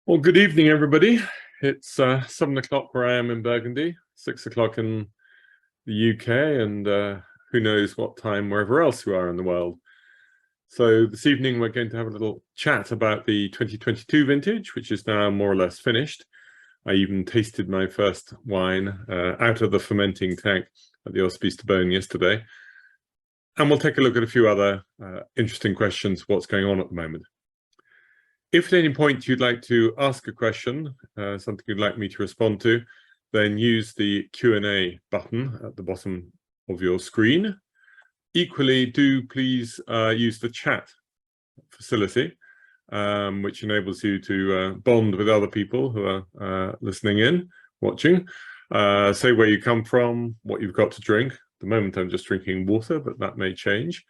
Well, good evening, everybody. It's 7 o'clock where I am in Burgundy, 6 o'clock in the UK, and who knows what time wherever else you are in the world. So this evening we're going to have a little chat about the 2022 vintage, which is now more or less finished. I even tasted my first wine out of the fermenting tank at the Hospice de Beaune yesterday. And we'll take a look at a few other interesting questions, what's going on at the moment. If at any point you'd like to ask a question, something you'd like me to respond to, then use the Q&A button at the bottom of your screen. Equally, do please use the chat facility, which enables you to bond with other people who are listening in, watching. Say where you come from, what you've got to drink. At the moment I'm just drinking water, but that may change.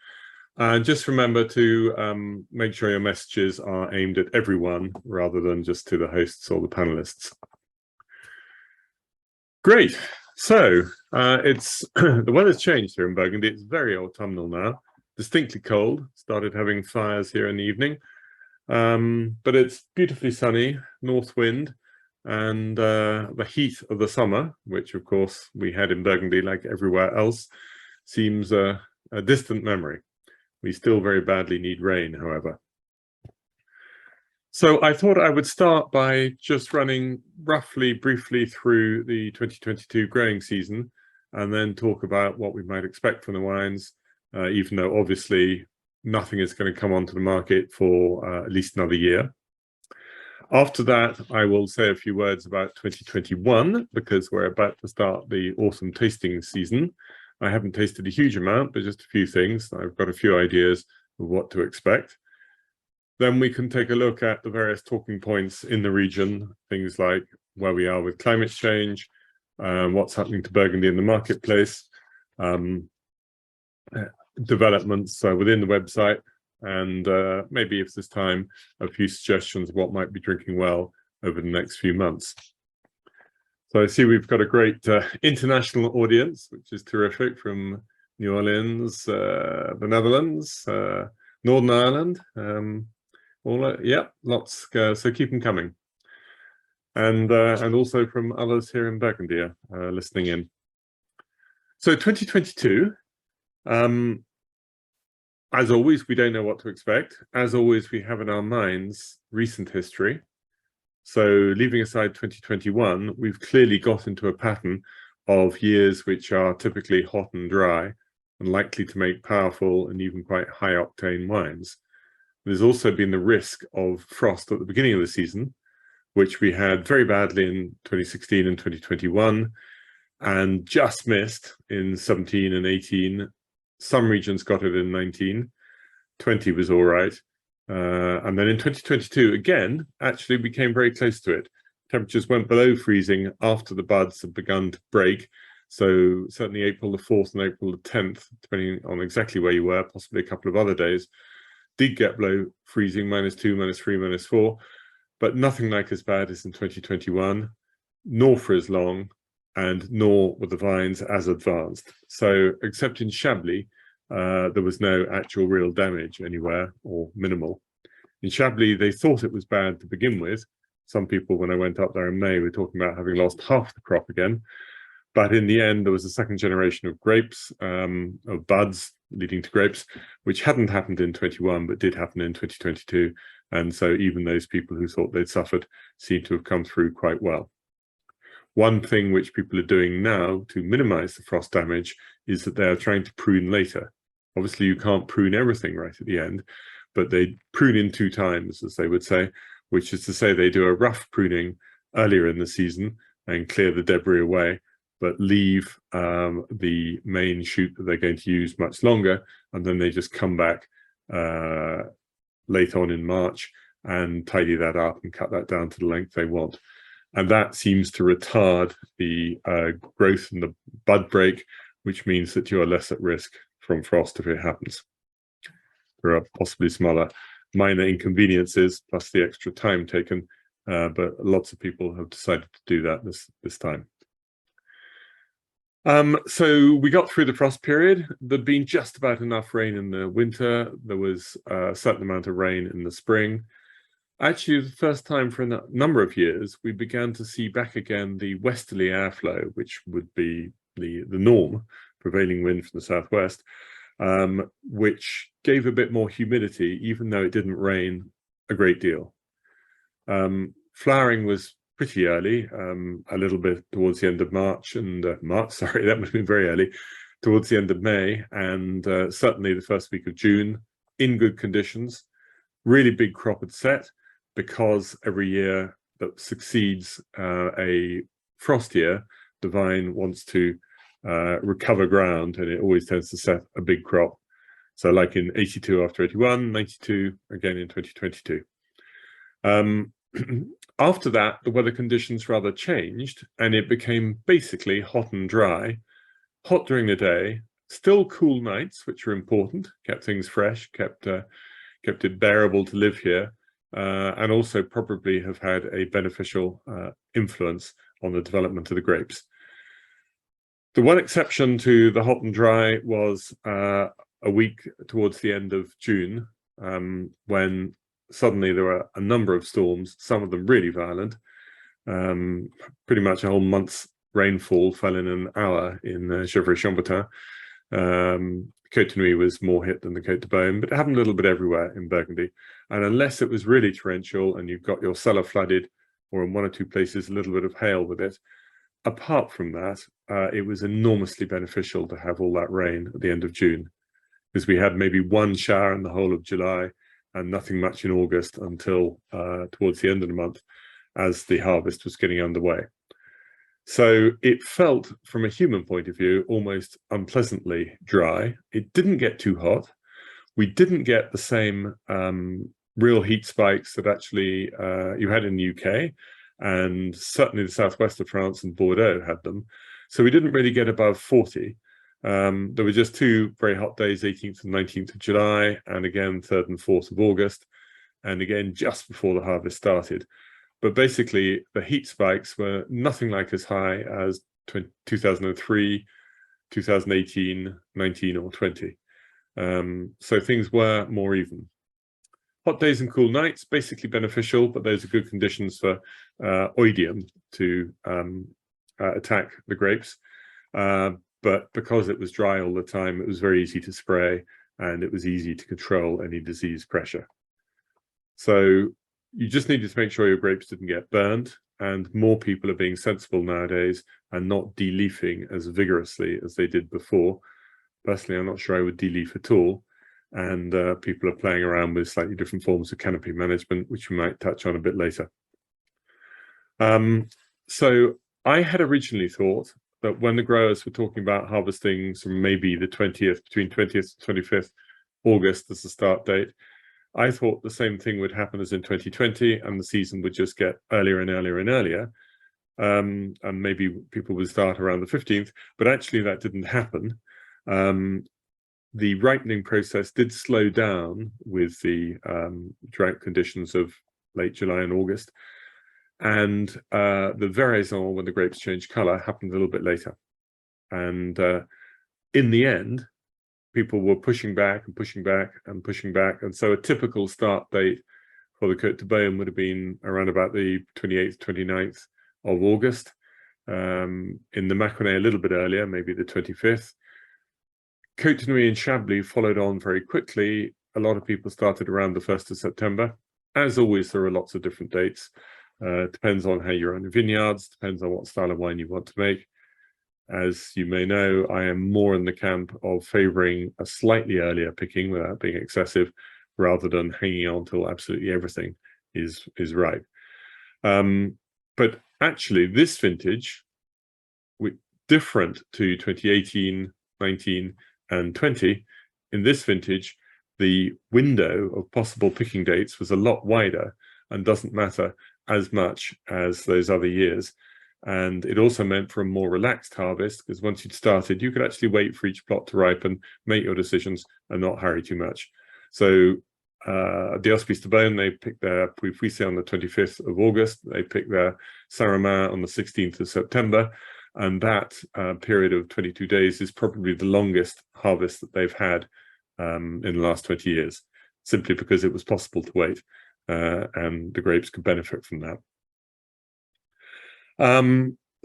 And just remember to make sure your messages are aimed at everyone rather than just to the hosts or the panelists. Great. So it's the weather's changed here in Burgundy. It's very autumnal now, distinctly cold. Started having fires here in the evening, but it's beautifully sunny, north wind, and the heat of the summer, which of course we had in Burgundy like everywhere else, seems a distant memory. We still very badly need rain, however. So I thought I would start by just running briefly through the 2022 growing season, and then talk about what we might expect from the wines, even though obviously nothing is going to come onto the market for at least another year. After that, I will say a few words about 2021, because we're about to start the autumn tasting season. I haven't tasted a huge amount, but just a few things. I've got a few ideas of what to expect. Then we can take a look at the various talking points in the region, things like where we are with climate change, what's happening to Burgundy in the marketplace, developments within the website, and maybe if there's time, a few suggestions of what might be drinking well over the next few months. So I see we've got a great international audience, which is terrific, from New Orleans, the Netherlands, Northern Ireland, lots. So keep them coming, and also from others here in Burgundy listening in. So 2022, as always, we don't know what to expect. As always, we have in our minds recent history. So leaving aside 2021, we've clearly got into a pattern of years which are typically hot and dry and likely to make powerful and even quite high octane wines. There's also been the risk of frost at the beginning of the season, which we had very badly in 2016 and 2021, and just missed in 17 and 18. Some regions got it in 19, 20 was all right. And then in 2022, again, actually we came very close to it. Temperatures went below freezing after the buds had begun to break. So certainly April the 4th and April the 10th, depending on exactly where you were, possibly a couple of other days, did get below freezing, -2, -3, -4, but nothing like as bad as in 2021, nor for as long, and nor were the vines as advanced. So except in Chablis, there was no actual real damage anywhere, or minimal. In Chablis, they thought it was bad to begin with. Some people, when I went up there in May, were talking about having lost half the crop again. But in the end, there was a second generation of grapes, of buds leading to grapes, which hadn't happened in 21, but did happen in 2022. And so even those people who thought they'd suffered seem to have come through quite well. One thing which people are doing now to minimize the frost damage is that they are trying to prune later. Obviously, you can't prune everything right at the end, but they prune in 2 times, as they would say, which is to say they do a rough pruning earlier in the season and clear the debris away, but leave the main shoot that they're going to use much longer, and then they just come back late on in March and tidy that up and cut that down to the length they want. And that seems to retard the growth and the bud break, which means that you are less at risk from frost if it happens. There are possibly some other minor inconveniences, plus the extra time taken, but lots of people have decided to do that this time. So we got through the frost period. There'd been just about enough rain in the winter. There was a certain amount of rain in the spring. Actually, the first time for a number of years, we began to see back again the westerly airflow, which would be the norm, prevailing wind from the southwest, which gave a bit more humidity, even though it didn't rain a great deal. Flowering was pretty early, a little bit towards the end of March, and sorry, that would have been very early, towards the end of May, and certainly the first week of June, in good conditions. Really big crop had set, because every year that succeeds a frost year, the vine wants to recover ground, and it always tends to set a big crop. So like in 82 after 81, 92 again in 2022. After that, the weather conditions rather changed, and it became basically hot and dry. Hot during the day, still cool nights, which are important, kept things fresh, kept it bearable to live here, and also probably have had a beneficial influence on the development of the grapes. The one exception to the hot and dry was a week towards the end of June, when suddenly there were a number of storms, some of them really violent. Pretty much a whole month's rainfall fell in an hour in Gevrey-Chambertin. Côte de Nuit was more hit than the Côte de Beaune, but it happened a little bit everywhere in Burgundy. And unless it was really torrential and you've got your cellar flooded, or in one or two places a little bit of hail with it, apart from that, it was enormously beneficial to have all that rain at the end of June, because we had maybe one shower in the whole of July and nothing much in August until towards the end of the month, as the harvest was getting underway. So it felt, from a human point of view, almost unpleasantly dry. It didn't get too hot. We didn't get the same real heat spikes that actually you had in the UK, and certainly the southwest of France and Bordeaux had them. So we didn't really get above 40. There were just two very hot days, 18th and 19th of July, and again 3rd and 4th of August, and again just before the harvest started. But basically, the heat spikes were nothing like as high as 2003, 2018, 19, or 20. So things were more even. Hot days and cool nights, basically beneficial, but those are good conditions for oidium to attack the grapes. But because it was dry all the time, it was very easy to spray, and it was easy to control any disease pressure. So you just needed to make sure your grapes didn't get burned, and more people are being sensible nowadays and not de-leafing as vigorously as they did before. Personally, I'm not sure I would de-leaf at all, and people are playing around with slightly different forms of canopy management, which we might touch on a bit later. So I had originally thought that when the growers were talking about harvesting from maybe the 20th, between 20th and 25th August as the start date, I thought the same thing would happen as in 2020, and the season would just get earlier and earlier and earlier. And maybe people would start around the 15th, but actually that didn't happen. The ripening process did slow down with the drought conditions of late July and August. And the veraison, when the grapes changed color, happened a little bit later. And in the end, people were pushing back and pushing back and pushing back. And so a typical start date for the Côte de Beaune would have been around about the 28th, 29th of August. In the Mâconnais a little bit earlier, maybe the 25th. Côte de Nuit and Chablis followed on very quickly. A lot of people started around the 1st of September. As always, there are lots of different dates. Depends on how you run your vineyards, depends on what style of wine you want to make. As you may know, I am more in the camp of favoring a slightly earlier picking without being excessive, rather than hanging on till absolutely everything is ripe. But actually, this vintage, different to 2018, 19, and 20, in this vintage, the window of possible picking dates was a lot wider and doesn't matter as much as those other years. And it also meant for a more relaxed harvest, because once you'd started, you could actually wait for each plot to ripen, make your decisions, and not hurry too much. So the Hospice de Beaune, they picked their Puy-Puissé on the 25th of August. They picked their Saint-Romain on the 16th of September. And that period of 22 days is probably the longest harvest that they've had in the last 20 years, simply because it was possible to wait. and the grapes could benefit from that.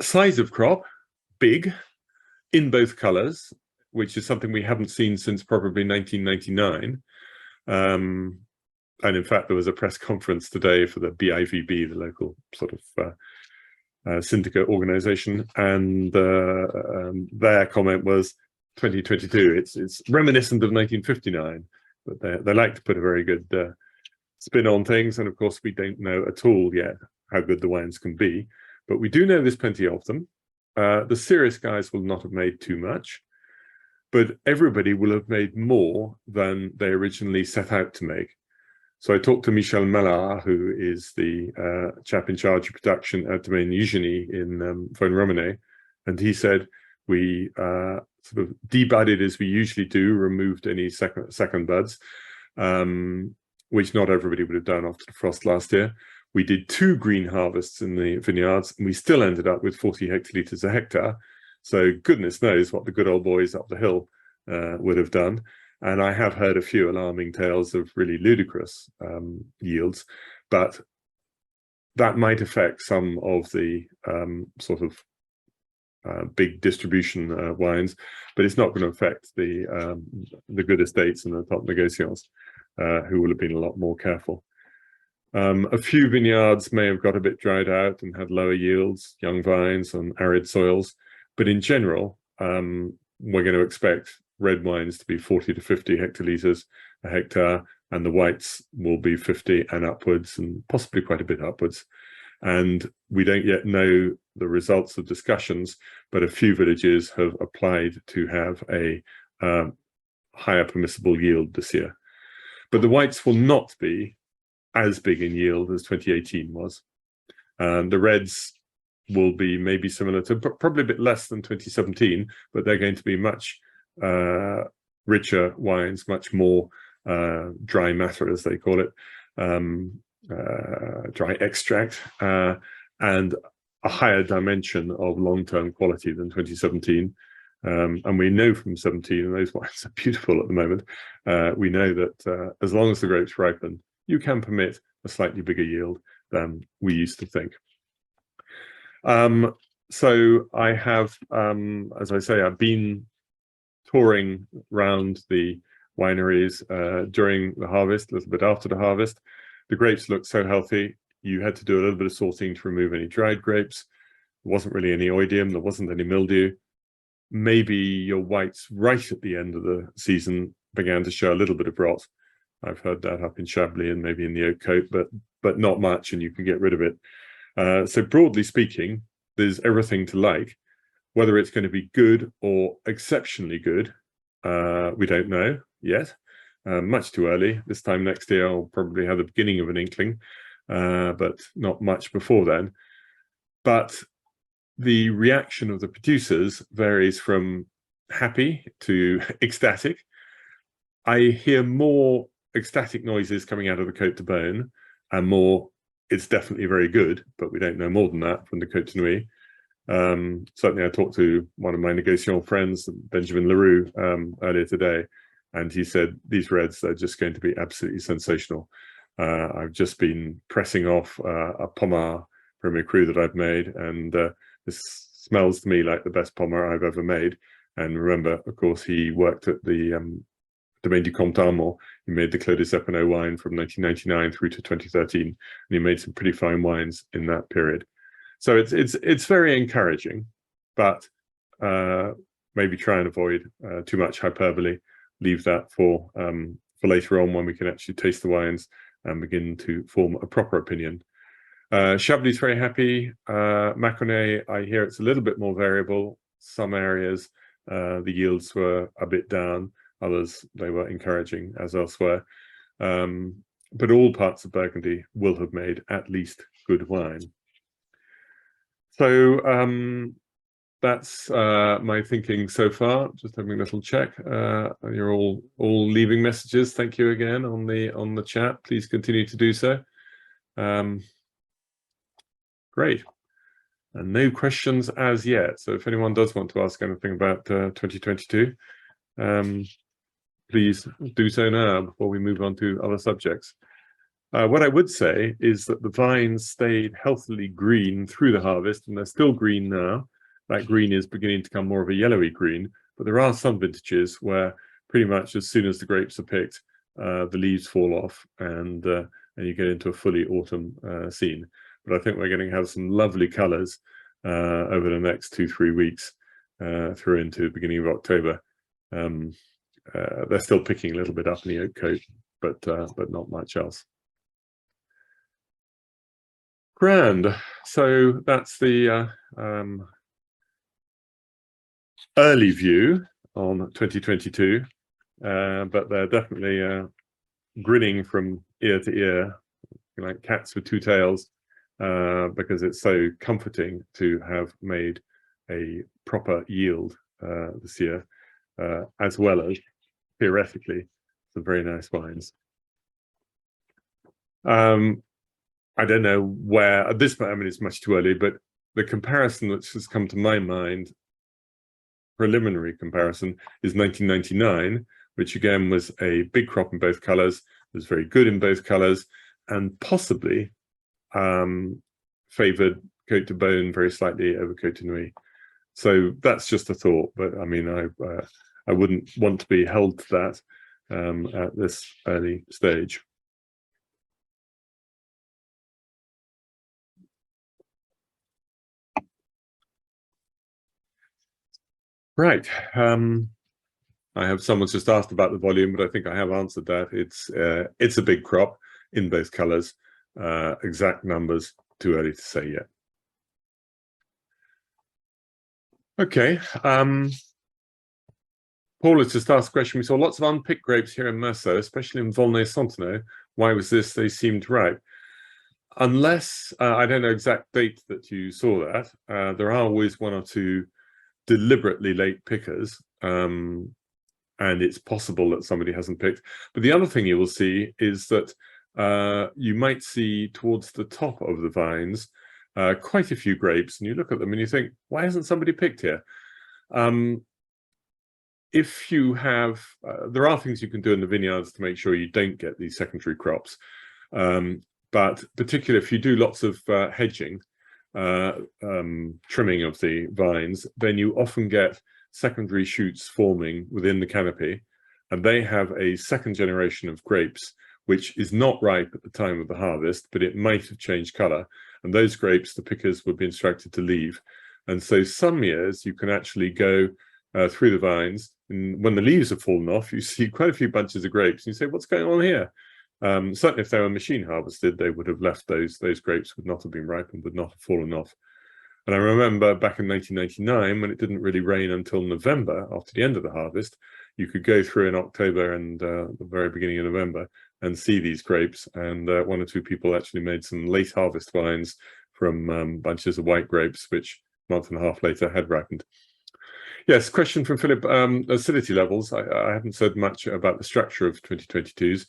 Size of crop, big, in both colours, which is something we haven't seen since probably 1999. And in fact, there was a press conference today for the BIVB, the local sort of syndicate organisation, and their comment was 2022. It's reminiscent of 1959, but they like to put a very good spin on things. And of course, we don't know at all yet how good the wines can be, but we do know there's plenty of them. The serious guys will not have made too much, but everybody will have made more than they originally set out to make. So I talked to Michel Mellard, who is the chap in charge of production at Domaine Eugenie in Vosne-Romanée, and he said we sort of debudded as we usually do, removed any second buds, which not everybody would have done after the frost last year. We did 2 green harvests in the vineyards, and we still ended up with 40 hectolitres a hectare. So goodness knows what the good old boys up the hill would have done. And I have heard a few alarming tales of really ludicrous yields, but that might affect some of the sort of big distribution wines, but it's not going to affect the good estates and the top negociants, who will have been a lot more careful. A few vineyards may have got a bit dried out and had lower yields, young vines on arid soils, but in general, we're going to expect red wines to be 40 to 50 hectolitres a hectare, and the whites will be 50 and upwards, and possibly quite a bit upwards. And we don't yet know the results of discussions, but a few villages have applied to have a higher permissible yield this year. But the whites will not be as big in yield as 2018 was. The reds will be maybe similar to, probably a bit less than 2017, but they're going to be much richer wines, much more dry matter, as they call it, dry extract, and a higher dimension of long-term quality than 2017. And we know from 17, and those wines are beautiful at the moment, we know that as long as the grapes ripen, you can permit a slightly bigger yield than we used to think. So I have, as I say, I've been touring around the wineries during the harvest, a little bit after the harvest. The grapes looked so healthy. You had to do a little bit of sorting to remove any dried grapes. There wasn't really any oidium, there wasn't any mildew. Maybe your whites right at the end of the season began to show a little bit of rot. I've heard that up in Chablis and maybe in the oak coat, but not much, and you can get rid of it. So broadly speaking, there's everything to like. Whether it's going to be good or exceptionally good, we don't know yet. Much too early. This time next year, I'll probably have the beginning of an inkling, but not much before then. But the reaction of the producers varies from happy to ecstatic. I hear more ecstatic noises coming out of the Côte de Beaune, and more, it's definitely very good, but we don't know more than that from the Côte de Nuits. Certainly I talked to one of my negociant friends, Benjamin Leroux, earlier today, and he said these reds are just going to be absolutely sensational. I've just been pressing off a Pommard Premier Cru that I've made, and this smells to me like the best Pommard I've ever made. And remember, of course, he worked at the Domaine du Comte d'Armor. He made the Clos des Epinaux wine from 1999 through to 2013, and he made some pretty fine wines in that period. So it's very encouraging, but maybe try and avoid too much hyperbole. Leave that for later on, when we can actually taste the wines and begin to form a proper opinion. Chablis is very happy. Mâconnais, I hear it's a little bit more variable. Some areas the yields were a bit down, others they were encouraging as elsewhere. But all parts of Burgundy will have made at least good wine. So that's my thinking so far. Just having a little check. You're all leaving messages. Thank you again on the chat. Please continue to do so. Great. And no questions as yet. So if anyone does want to ask anything about 2022, please do so now before we move on to other subjects. What I would say is that the vines stayed healthily green through the harvest, and they're still green now. That green is beginning to become more of a yellowy green, but there are some vintages where pretty much as soon as the grapes are picked, the leaves fall off and you get into a fully autumn scene. But I think we're going to have some lovely colours over the next 2-3 weeks through into the beginning of October. They're still picking a little bit up in the oak coat, but not much else. Grand. So that's the early view on 2022, but they're definitely grinning from ear to ear, like cats with two tails, because it's so comforting to have made a proper yield this year, as well as theoretically some very nice wines. I don't know where at this point, I mean, it's much too early, but the comparison that's just come to my mind, preliminary comparison, is 1999, which again was a big crop in both colors, was very good in both colors, and possibly favored Côte de Beaune very slightly over Côte de Nuit. So that's just a thought, but I mean, I wouldn't want to be held to that at this early stage. Right. I have someone's just asked about the volume, but I think I have answered that. It's a big crop in both colors. Exact numbers, too early to say yet. Okay. Paul has just asked a question. We saw lots of unpicked grapes here in Meursault, especially in Volnay-Fontenay. Why was this? They seemed ripe. Unless, I don't know exact date that you saw that, there are always one or two deliberately late pickers, and it's possible that somebody hasn't picked. But the other thing you will see is that you might see towards the top of the vines quite a few grapes, and you look at them and you think, why hasn't somebody picked here? If you have, there are things you can do in the vineyards to make sure you don't get these secondary crops, but particularly if you do lots of hedging, trimming of the vines, then you often get secondary shoots forming within the canopy, and they have a second generation of grapes which is not ripe at the time of the harvest, but it might have changed color, and those grapes the pickers would be instructed to leave. And so some years you can actually go through the vines, and when the leaves have fallen off, you see quite a few bunches of grapes, and you say, what's going on here? Certainly if they were machine harvested, they would have left those grapes would not have been ripe and would not have fallen off. And I remember back in 1999, when it didn't really rain until November, after the end of the harvest, you could go through in October and the very beginning of November and see these grapes. And one or two people actually made some late harvest wines from bunches of white grapes, which a month and a half later had ripened. Yes, question from Philip. Acidity levels. I haven't said much about the structure of 2022s.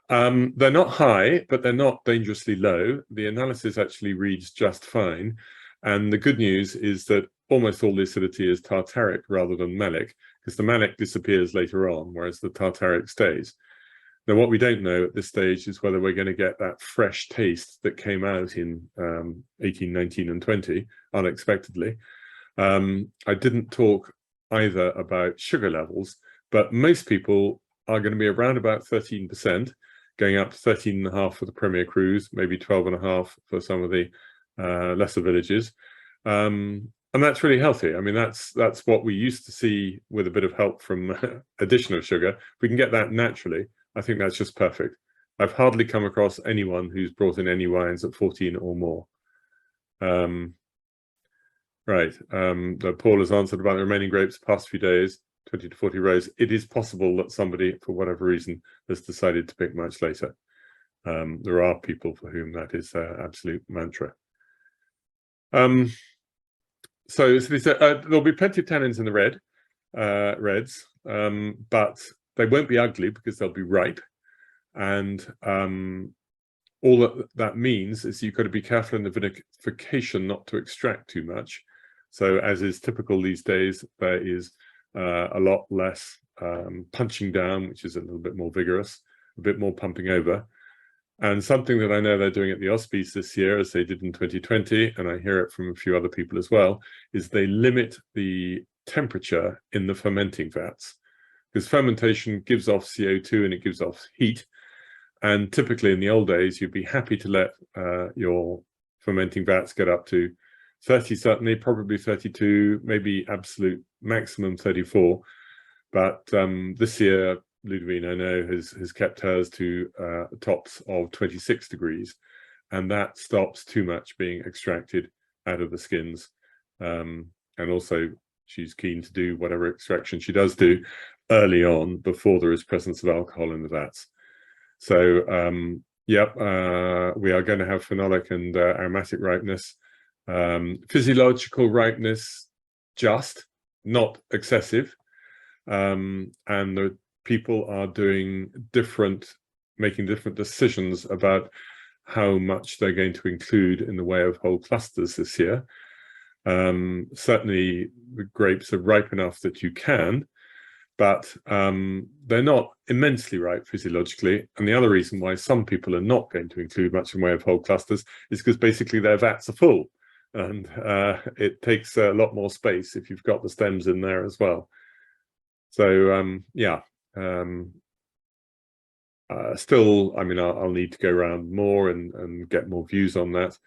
They're not high, but they're not dangerously low. The analysis actually reads just fine. And the good news is that almost all the acidity is tartaric rather than malic, because the malic disappears later on, whereas the tartaric stays. Now, what we don't know at this stage is whether we're going to get that fresh taste that came out in 18, 19, and 20 unexpectedly. I didn't talk either about sugar levels, but most people are going to be around about 13%, going up to 13.5 for the Premier Cruise, maybe 12.5 for some of the lesser villages. And that's really healthy. I mean, that's what we used to see with a bit of help from addition of sugar. If we can get that naturally, I think that's just perfect. I've hardly come across anyone who's brought in any wines at 14 or more. Right, Paul has answered about the remaining grapes past few days, 20 to 40 rows. It is possible that somebody, for whatever reason, has decided to pick much later. There are people for whom that is absolute mantra. So there'll be plenty of tannins in the reds, but they won't be ugly because they'll be ripe. And all that means is you've got to be careful in the vinification not to extract too much. So as is typical these days, there is a lot less punching down, which is a little bit more vigorous, a bit more pumping over. And something that I know they're doing at the Auspice this year, as they did in 2020, and I hear it from a few other people as well, is they limit the temperature in the fermenting vats, because fermentation gives off CO2 and it gives off heat. And typically in the old days, you'd be happy to let your fermenting vats get up to 30, certainly, probably 32, maybe absolute maximum 34. But this year, Ludovine, I know, has kept hers to tops of 26 degrees, and that stops too much being extracted out of the skins. And also, she's keen to do whatever extraction she does do early on, before there is presence of alcohol in the vats. So, we are going to have phenolic and aromatic ripeness. Physiological ripeness, just, not excessive. And the people are making different decisions about how much they're going to include in the way of whole clusters this year. Certainly the grapes are ripe enough that you can, but they're not immensely ripe physiologically. And the other reason why some people are not going to include much in the way of whole clusters is because basically their vats are full, and it takes a lot more space if you've got the stems in there as well. So still, I mean, I'll need to go around more and get more views on that,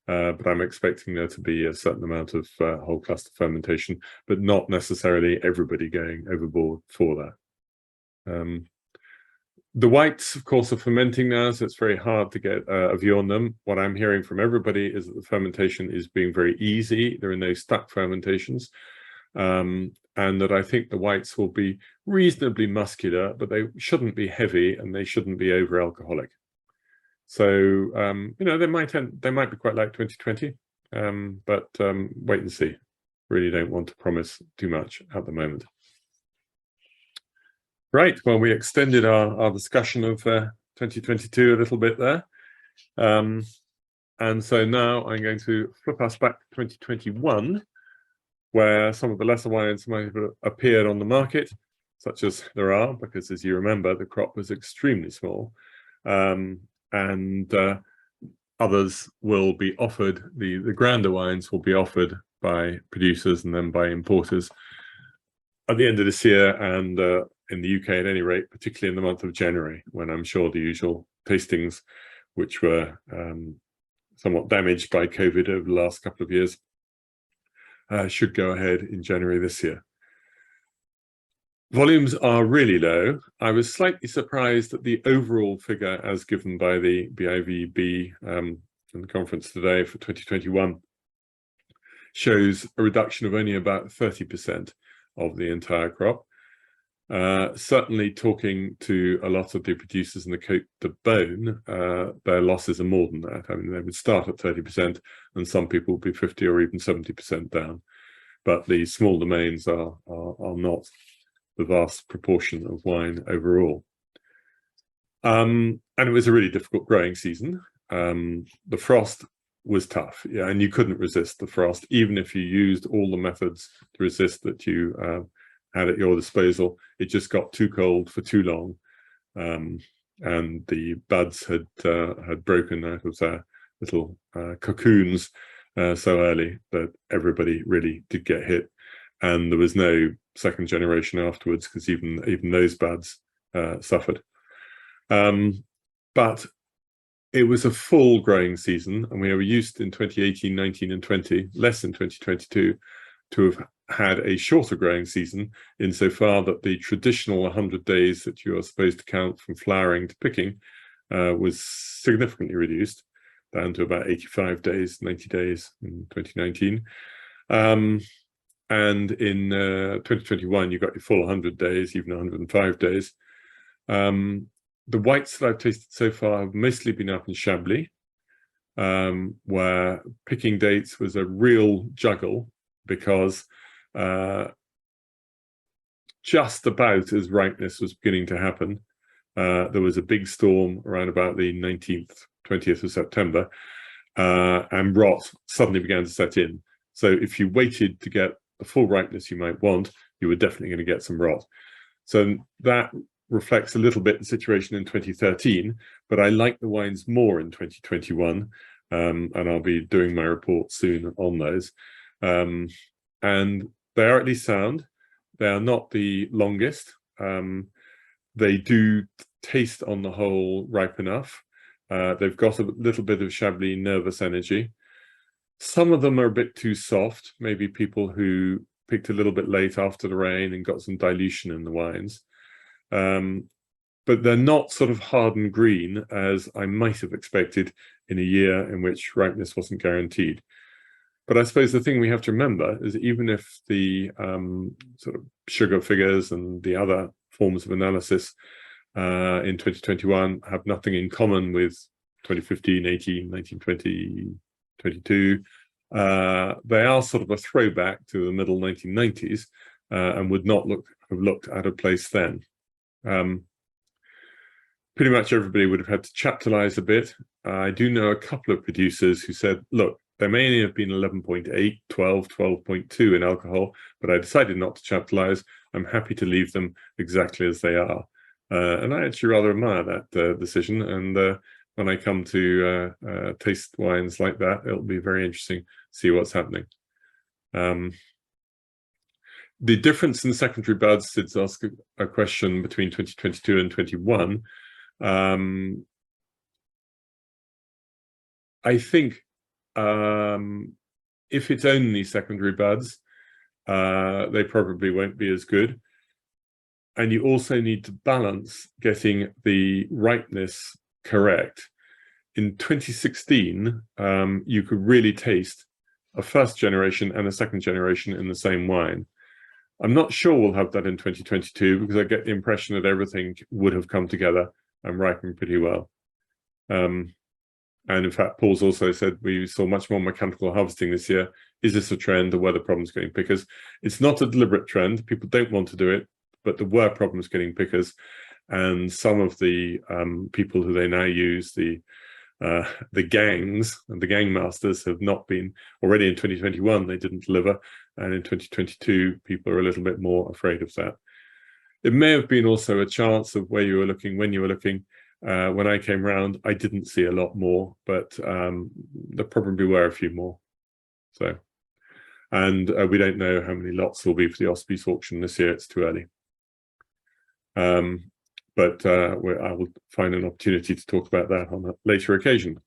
but I'm expecting there to be a certain amount of whole cluster fermentation, but not necessarily everybody going overboard for that. The whites, of course, are fermenting now, so it's very hard to get a view on them. What I'm hearing from everybody is that the fermentation is being very easy. There are no stuck fermentations. And that I think the whites will be reasonably muscular, but they shouldn't be heavy and they shouldn't be over alcoholic. So they might be quite like 2020, but wait and see. Really don't want to promise too much at the moment. Right, well, we extended our discussion of 2022 a little bit there. And so now I'm going to flip us back to 2021, where some of the lesser wines might have appeared on the market, such as there are, because as you remember, the crop was extremely small. And others will be offered, the grander wines will be offered by producers and then by importers at the end of this year, and in the UK at any rate, particularly in the month of January, when I'm sure the usual tastings, which were somewhat damaged by COVID over the last couple of years, should go ahead in January this year. Volumes are really low. I was slightly surprised at the overall figure as given by the BIVB in the conference today for 2021 shows a reduction of only about 30% of the entire crop. Certainly talking to a lot of the producers in the Côte de Beaune, their losses are more than that. I mean, they would start at 30% and some people would be 50 or even 70% down. But the small domains are not the vast proportion of wine overall. And it was a really difficult growing season. The frost was tough, yeah, and you couldn't resist the frost, even if you used all the methods to resist that you had at your disposal. It just got too cold for too long, and the buds had broken out of their little cocoons so early that everybody really did get hit, and there was no second generation afterwards because even those buds suffered. But it was a full growing season, and we were used in 2018, 19 and 20, less in 2022, to have had a shorter growing season insofar that the traditional 100 days that you are supposed to count from flowering to picking was significantly reduced down to about 85 days, 90 days in 2019. And in 2021, you got your full 100 days, even 105 days. The whites that I've tasted so far have mostly been up in Chablis, where picking dates was a real juggle because just about as ripeness was beginning to happen, there was a big storm around about the 19th, 20th of September, and rot suddenly began to set in. So if you waited to get the full ripeness you might want, you were definitely going to get some rot. So that reflects a little bit the situation in 2013, but I like the wines more in 2021, and I'll be doing my report soon on those. And they are at least sound. They are not the longest. They do taste on the whole ripe enough. They've got a little bit of Chablis nervous energy. Some of them are a bit too soft, maybe people who picked a little bit late after the rain and got some dilution in the wines. But they're not sort of hard and green as I might have expected in a year in which ripeness wasn't guaranteed. But I suppose the thing we have to remember is even if the sort of sugar figures and the other forms of analysis in 2021 have nothing in common with 2015, 18, 19, 20, 22, they are sort of a throwback to the middle 1990s and would not have looked out of place then. Pretty much everybody would have had to chaptalize a bit. I do know a couple of producers who said, look, there may only have been 11.8, 12, 12.2 in alcohol, but I decided not to chaptalize. I'm happy to leave them exactly as they are. And I actually rather admire that decision. And when I come to taste wines like that, it'll be very interesting to see what's happening. The difference in secondary buds, Sid's asked a question between 2022 and 21. I think if it's only secondary buds, they probably won't be as good. And you also need to balance getting the ripeness correct. In 2016, you could really taste a first generation and a second generation in the same wine. I'm not sure we'll have that in 2022 because I get the impression that everything would have come together and ripened pretty well. And in fact, Paul's also said we saw much more mechanical harvesting this year. Is this a trend or were the problems getting pickers? It's not a deliberate trend. People don't want to do it, but there were problems getting pickers. And some of the people who they now use, the gangs and the gang masters, have not been, already in 2021 they didn't deliver, and in 2022 people are a little bit more afraid of that. It may have been also a chance of where you were looking, when you were looking. When I came round, I didn't see a lot more, but there probably were a few more. So, and we don't know how many lots will be for the Auspice auction this year. It's too early. But I will find an opportunity to talk about that on a later occasion.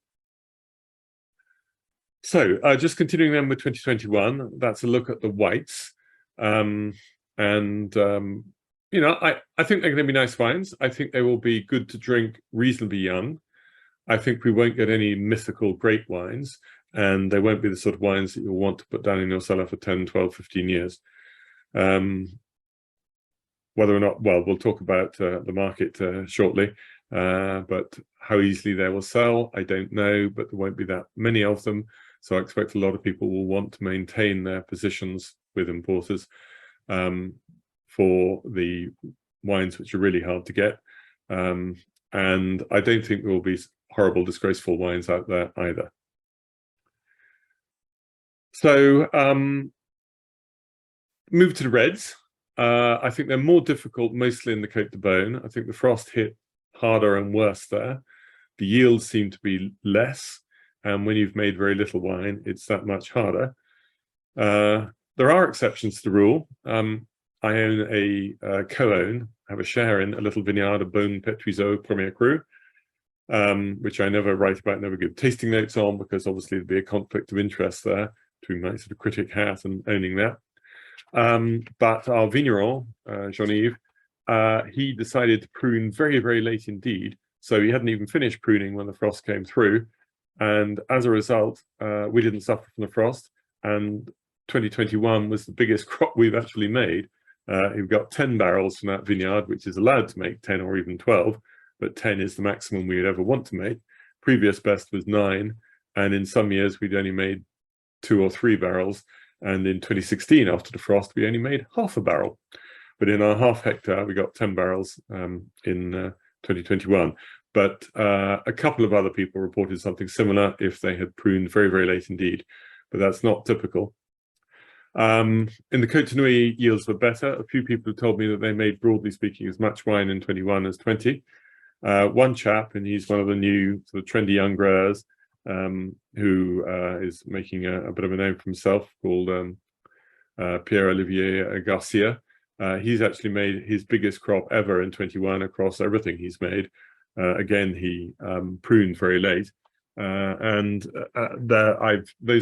So just continuing then with 2021, that's a look at the whites. You know, I think they're going to be nice wines. I think they will be good to drink reasonably young. I think we won't get any mythical great wines, and they won't be the sort of wines that you'll want to put down in your cellar for 10, 12, 15 years. Whether or not, well, we'll talk about the market shortly, but how easily they will sell, I don't know, but there won't be that many of them. So I expect a lot of people will want to maintain their positions with importers for the wines which are really hard to get. And I don't think there will be horrible, disgraceful wines out there either. So move to the reds. I think they're more difficult, mostly in the Côte de Beaune. I think the frost hit harder and worse there. The yields seem to be less, and when you've made very little wine, it's that much harder. There are exceptions to the rule. I own a co-own, have a share in a little vineyard of Beaune Pétruiseau Premier Cru, which I never write about, never give tasting notes on, because obviously there'd be a conflict of interest there between my sort of critic hat and owning that. But our vigneron, Jean-Yves, he decided to prune very, very late indeed. So he hadn't even finished pruning when the frost came through. And as a result, we didn't suffer from the frost. And 2021 was the biggest crop we've actually made. We've got 10 barrels from that vineyard, which is allowed to make 10 or even 12, but 10 is the maximum we would ever want to make. Previous best was 9. And in some years, we'd only made 2 or 3 barrels. And in 2016, after the frost, we only made half a barrel. But in our half hectare, we got 10 barrels in 2021. But a couple of other people reported something similar if they had pruned very, very late indeed. But that's not typical. In the Côte de Nuit, yields were better. A few people have told me that they made, broadly speaking, as much wine in 21 as 20. One chap, and he's one of the new sort of trendy young growers, who is making a bit of a name for himself, called Pierre-Olivier Garcia. He's actually made his biggest crop ever in 21 across everything he's made. Again, he pruned very late. Those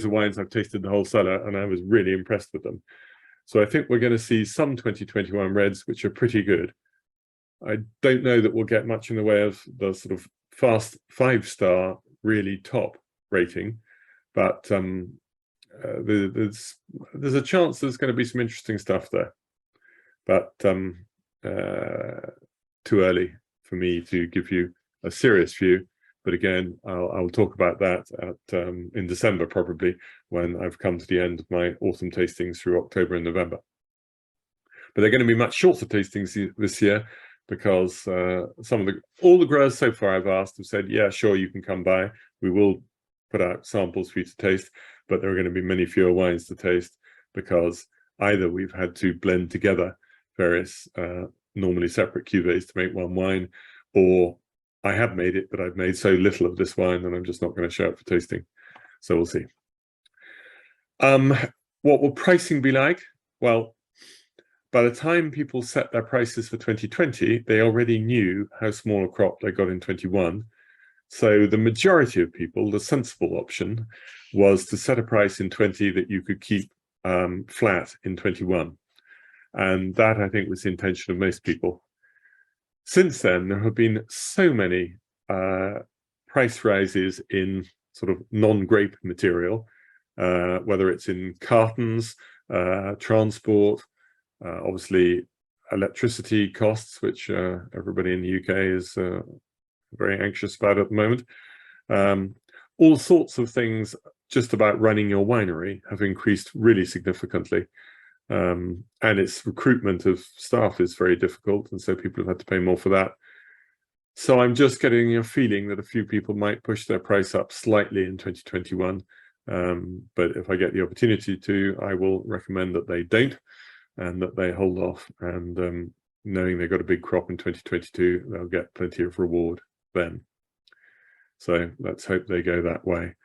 are wines I've tasted the whole cellar, and I was really impressed with them. So I think we're going to see some 2021 reds which are pretty good. I don't know that we'll get much in the way of the sort of fast 5-star really top rating, but there's a chance there's going to be some interesting stuff there, but too early for me to give you a serious view. But again, I'll talk about that in December, probably, when I've come to the end of my autumn tastings through October and November. But they're going to be much shorter tastings this year, because all the growers so far I've asked have said, yeah, sure, you can come by. We will put out samples for you to taste, but there are going to be many fewer wines to taste, because either we've had to blend together various normally separate cuvées to make one wine, or I have made it, but I've made so little of this wine that I'm just not going to show it for tasting. So we'll see. What will pricing be like? Well, by the time people set their prices for 2020, they already knew how small a crop they got in 21. So the majority of people, the sensible option was to set a price in 20 that you could keep flat in 21. And that, I think, was the intention of most people. Since then, there have been so many price rises in sort of non-grape material, whether it's in cartons, transport, obviously electricity costs, which everybody in the UK is very anxious about at the moment. All sorts of things just about running your winery have increased really significantly. And its recruitment of staff is very difficult, and so people have had to pay more for that. So I'm just getting a feeling that a few people might push their price up slightly in 2021. But if I get the opportunity to, I will recommend that they don't, and that they hold off, and knowing they've got a big crop in 2022, they'll get plenty of reward then. So let's hope they go that way.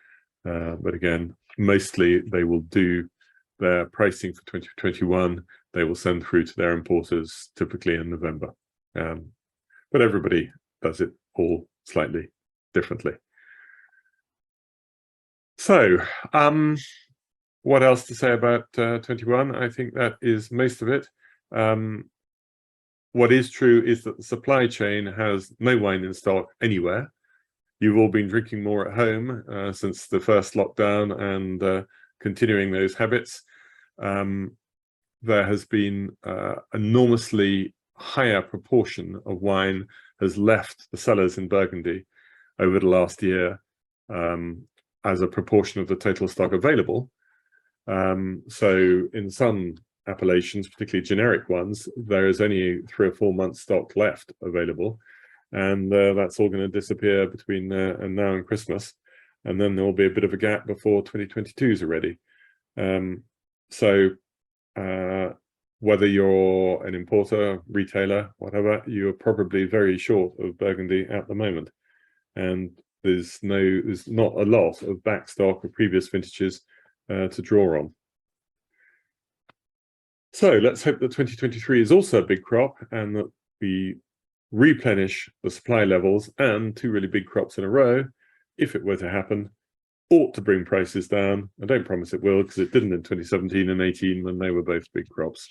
But again, mostly they will do their pricing for 2021, they will send through to their importers typically in November. But everybody does it all slightly differently. So what else to say about 21? I think that is most of it. What is true is that the supply chain has no wine in stock anywhere. You've all been drinking more at home since the first lockdown, and continuing those habits. There has been enormously higher proportion of wine has left the cellars in Burgundy over the last year as a proportion of the total stock available. So in some appellations, particularly generic ones, there is only 3 or 4 months stock left available, and that's all going to disappear between and now and Christmas, and then there will be a bit of a gap before 2022s are ready. So whether you're an importer, retailer, whatever, you're probably very short of Burgundy at the moment, and there's not a lot of backstock of previous vintages to draw on. So let's hope that 2023 is also a big crop, and that we replenish the supply levels, and 2 really big crops in a row, if it were to happen, ought to bring prices down. I don't promise it will, because it didn't in 2017 and 18 when they were both big crops.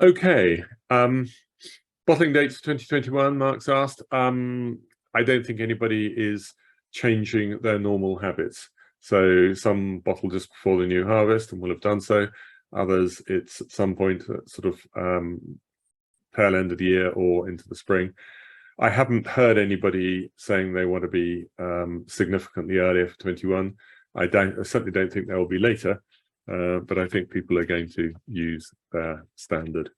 Okay, bottling dates for 2021, Mark's asked. I don't think anybody is changing their normal habits. So some bottle just before the new harvest and will have done so. Others, it's at some point sort of tail end of the year or into the spring. I haven't heard anybody saying they want to be significantly earlier for 21. I certainly don't think they will be later, but I think people are going to use their standard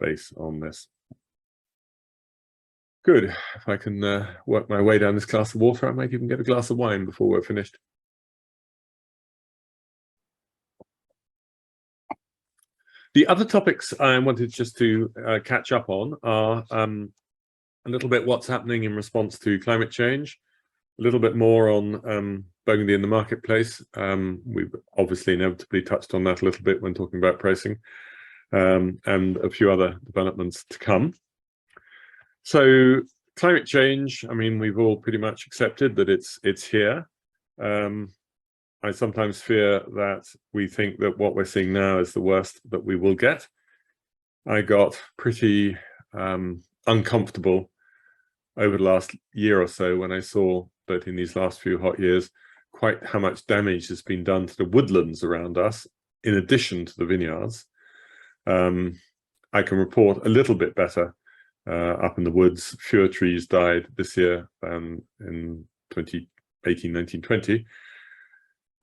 base on this. Good. If I can work my way down this glass of water, I might even get a glass of wine before we're finished. The other topics I wanted just to catch up on are a little bit what's happening in response to climate change, a little bit more on Burgundy in the marketplace. We've obviously inevitably touched on that a little bit when talking about pricing, and a few other developments to come. So climate change, I mean, we've all pretty much accepted that it's here. I sometimes fear that we think that what we're seeing now is the worst that we will get. I got pretty uncomfortable over the last year or so when I saw that in these last few hot years, quite how much damage has been done to the woodlands around us, in addition to the vineyards. I can report a little bit better up in the woods. Fewer trees died this year than in 2018, 19, 20.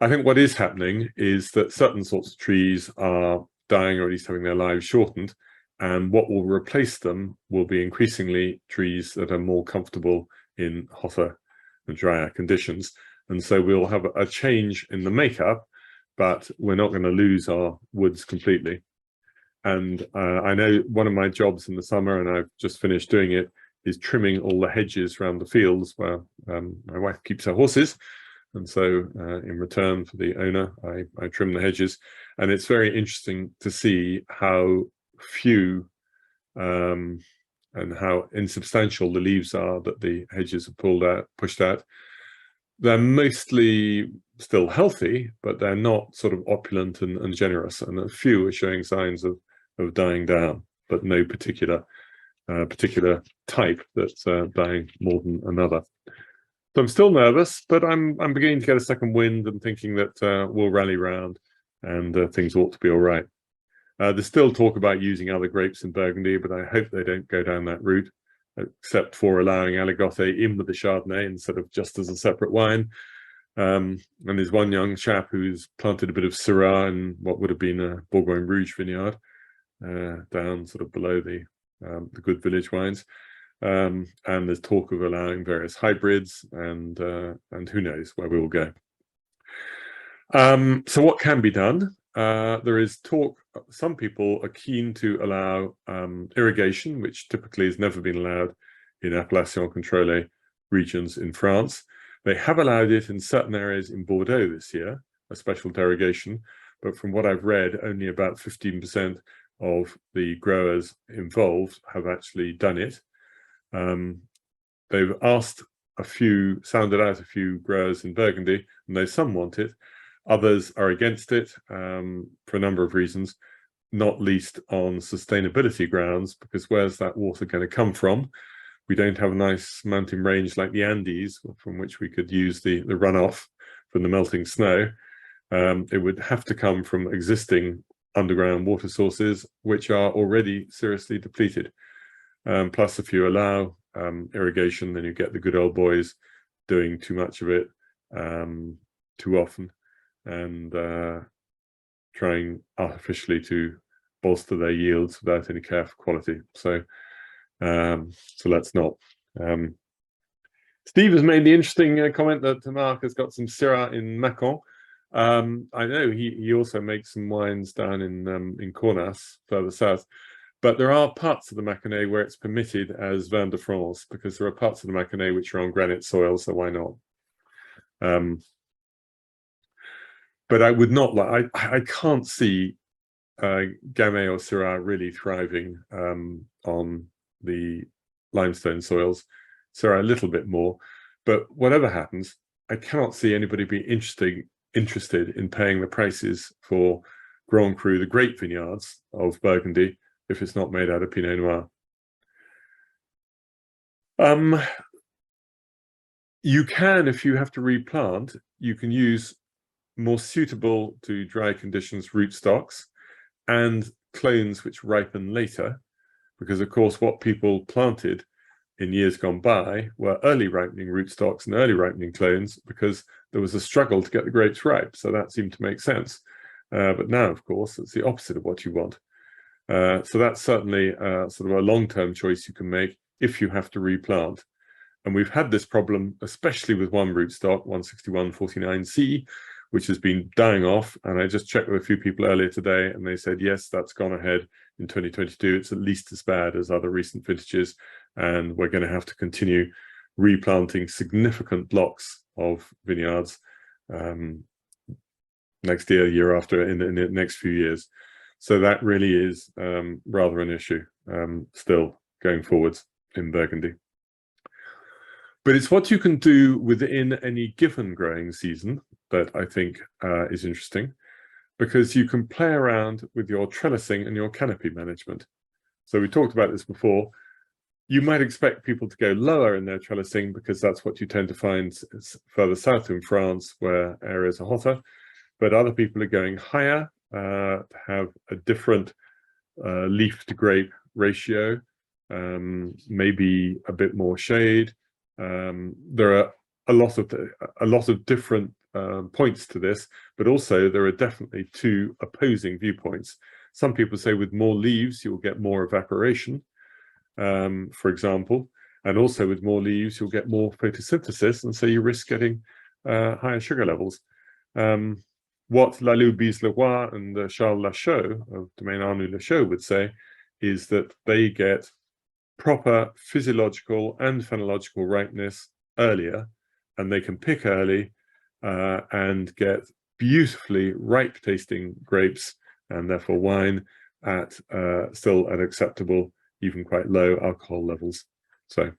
I think what is happening is that certain sorts of trees are dying, or at least having their lives shortened, and what will replace them will be increasingly trees that are more comfortable in hotter and drier conditions. And so we'll have a change in the makeup, but we're not going to lose our woods completely. And I know one of my jobs in the summer, and I've just finished doing it, is trimming all the hedges around the fields where my wife keeps her horses. And so in return for the owner, I trim the hedges. And it's very interesting to see how few and how insubstantial the leaves are that the hedges are pushed out. They're mostly still healthy, but they're not sort of opulent and generous. And a few are showing signs of dying down, but no particular type that's dying more than another. So I'm still nervous, but I'm beginning to get a second wind and thinking that we'll rally round and things ought to be all right. There's still talk about using other grapes in Burgundy, but I hope they don't go down that route, except for allowing Aligoté in with the Chardonnay instead of just as a separate wine. And there's one young chap who's planted a bit of Syrah in what would have been a Bourgogne Rouge vineyard, down sort of below the good village wines. And there's talk of allowing various hybrids, and who knows where we will go. So what can be done? There is talk, some people are keen to allow irrigation, which typically has never been allowed in Appellation Contrôlée regions in France. They have allowed it in certain areas in Bordeaux this year, a special derogation, but from what I've read, only about 15% of the growers involved have actually done it. They've sounded out a few growers in Burgundy, and though some want it, others are against it for a number of reasons, not least on sustainability grounds, because where's that water going to come from? We don't have a nice mountain range like the Andes from which we could use the runoff from the melting snow. It would have to come from existing underground water sources, which are already seriously depleted. Plus, if you allow irrigation, then you get the good old boys doing too much of it too often, and trying artificially to bolster their yields without any care for quality. So let's not. Steve has made the interesting comment that Marc has got some Syrah in Mâcon. I know he also makes some wines down in Cornas, further south. But there are parts of the Mâconnais where it's permitted as vin de France, because there are parts of the Mâconnais which are on granite soil, so why not? But I would not like, I can't see Gamay or Syrah really thriving on the limestone soils. Syrah a little bit more, but whatever happens, I cannot see anybody be interested in paying the prices for Grand Cru, the great vineyards of Burgundy, if it's not made out of Pinot Noir. You can, if you have to replant, you can use more suitable to dry conditions rootstocks and clones which ripen later, because of course what people planted in years gone by were early ripening rootstocks and early ripening clones, because there was a struggle to get the grapes ripe, so that seemed to make sense. But now, of course, it's the opposite of what you want. So that's certainly sort of a long-term choice you can make if you have to replant. And we've had this problem, especially with one rootstock, 16149C, which has been dying off. And I just checked with a few people earlier today, and they said, yes, that's gone ahead in 2022. It's at least as bad as other recent vintages, and we're going to have to continue replanting significant blocks of vineyards next year, year after, in the next few years. So that really is rather an issue still going forwards in Burgundy. But it's what you can do within any given growing season that I think is interesting, because you can play around with your trellising and your canopy management. So we talked about this before. You might expect people to go lower in their trellising because that's what you tend to find further south in France, where areas are hotter. But other people are going higher to have a different leaf to grape ratio, maybe a bit more shade. There are a lot of different points to this, but also there are definitely two opposing viewpoints. Some people say with more leaves you'll get more evaporation, for example, and also with more leaves you'll get more photosynthesis, and so you risk getting higher sugar levels. What Lalou Bise-Leroy and Charles Lachaud of Domaine Arnoux Lachaud would say is that they get proper physiological and phenological ripeness earlier, and they can pick early and get beautifully ripe tasting grapes, and therefore wine, at still at acceptable, even quite low alcohol levels. So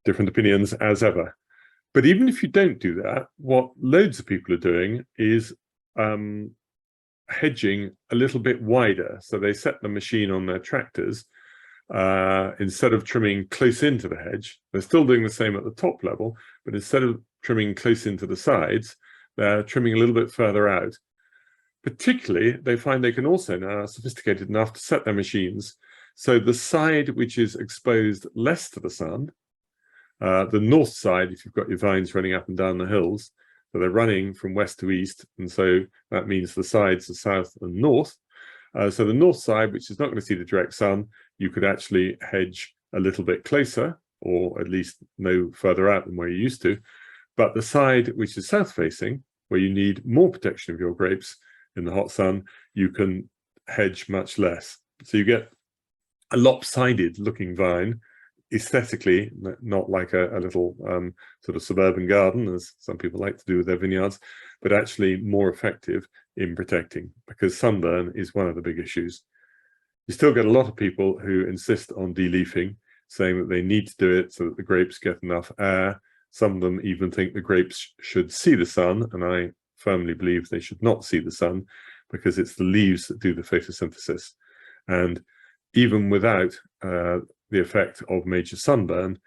different opinions as ever. But even if you don't do that, what loads of people are doing is hedging a little bit wider. So they set the machine on their tractors. Instead of trimming close into the hedge, they're still doing the same at the top level, but instead of trimming close into the sides, they're trimming a little bit further out. Particularly, they find they can also now are sophisticated enough to set their machines so the side which is exposed less to the sun, the north side, if you've got your vines running up and down the hills, so they're running from west to east, and so that means the sides are south and north. So the north side, which is not going to see the direct sun, you could actually hedge a little bit closer, or at least no further out than where you used to. But the side which is south facing, where you need more protection of your grapes in the hot sun, you can hedge much less. So you get a lopsided looking vine, aesthetically, not like a little sort of suburban garden, as some people like to do with their vineyards, but actually more effective in protecting, because sunburn is one of the big issues. You still get a lot of people who insist on de-leafing, saying that they need to do it so that the grapes get enough air. Some of them even think the grapes should see the sun, and I firmly believe they should not see the sun, because it's the leaves that do the photosynthesis. And even without the effect of major sunburn,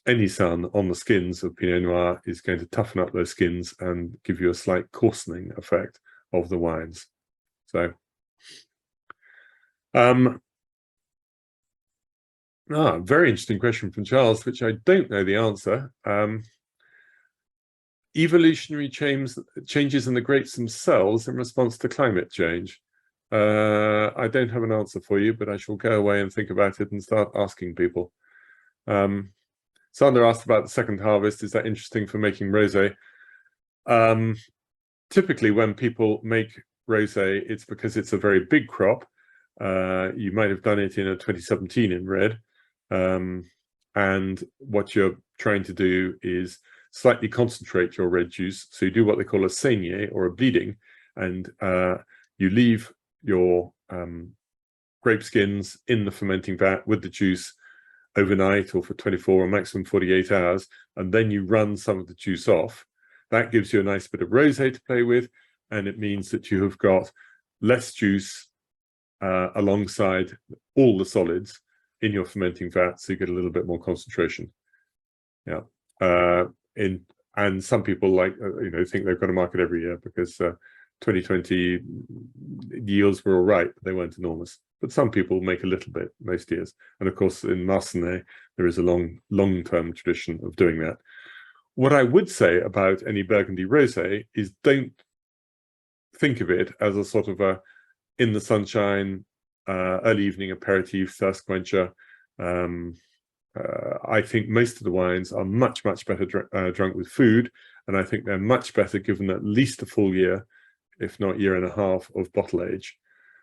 any sun on the skins of Pinot Noir is going to toughen up those skins and give you a slight coarsening effect of the wines. So, very interesting question from Charles, which I don't know the answer. Evolutionary changes in the grapes themselves in response to climate change. I don't have an answer for you, but I shall go away and think about it and start asking people. Sander asked about the second harvest. Is that interesting for making rosé? Typically, when people make rosé, it's because it's a very big crop. You might have done it in a 2017 in red. And what you're trying to do is slightly concentrate your red juice. So you do what they call a saignée, or a bleeding, and you leave your grape skins in the fermenting vat with the juice overnight, or for 24 or maximum 48 hours, and then you run some of the juice off. That gives you a nice bit of rosé to play with, and it means that you have got less juice alongside all the solids in your fermenting vat, so you get a little bit more concentration. Yeah, and some people think they've got a market every year, because 2020 yields were all right, but they weren't enormous. But some people make a little bit most years, and of course in Marsanne there is a long-term tradition of doing that. What I would say about any Burgundy rosé is, don't think of it as a sort of a in the sunshine early evening aperitif thirst quencher. I think most of the wines are much better drunk with food, and I think they're much better given at least a full year, if not year and a half, of bottle age.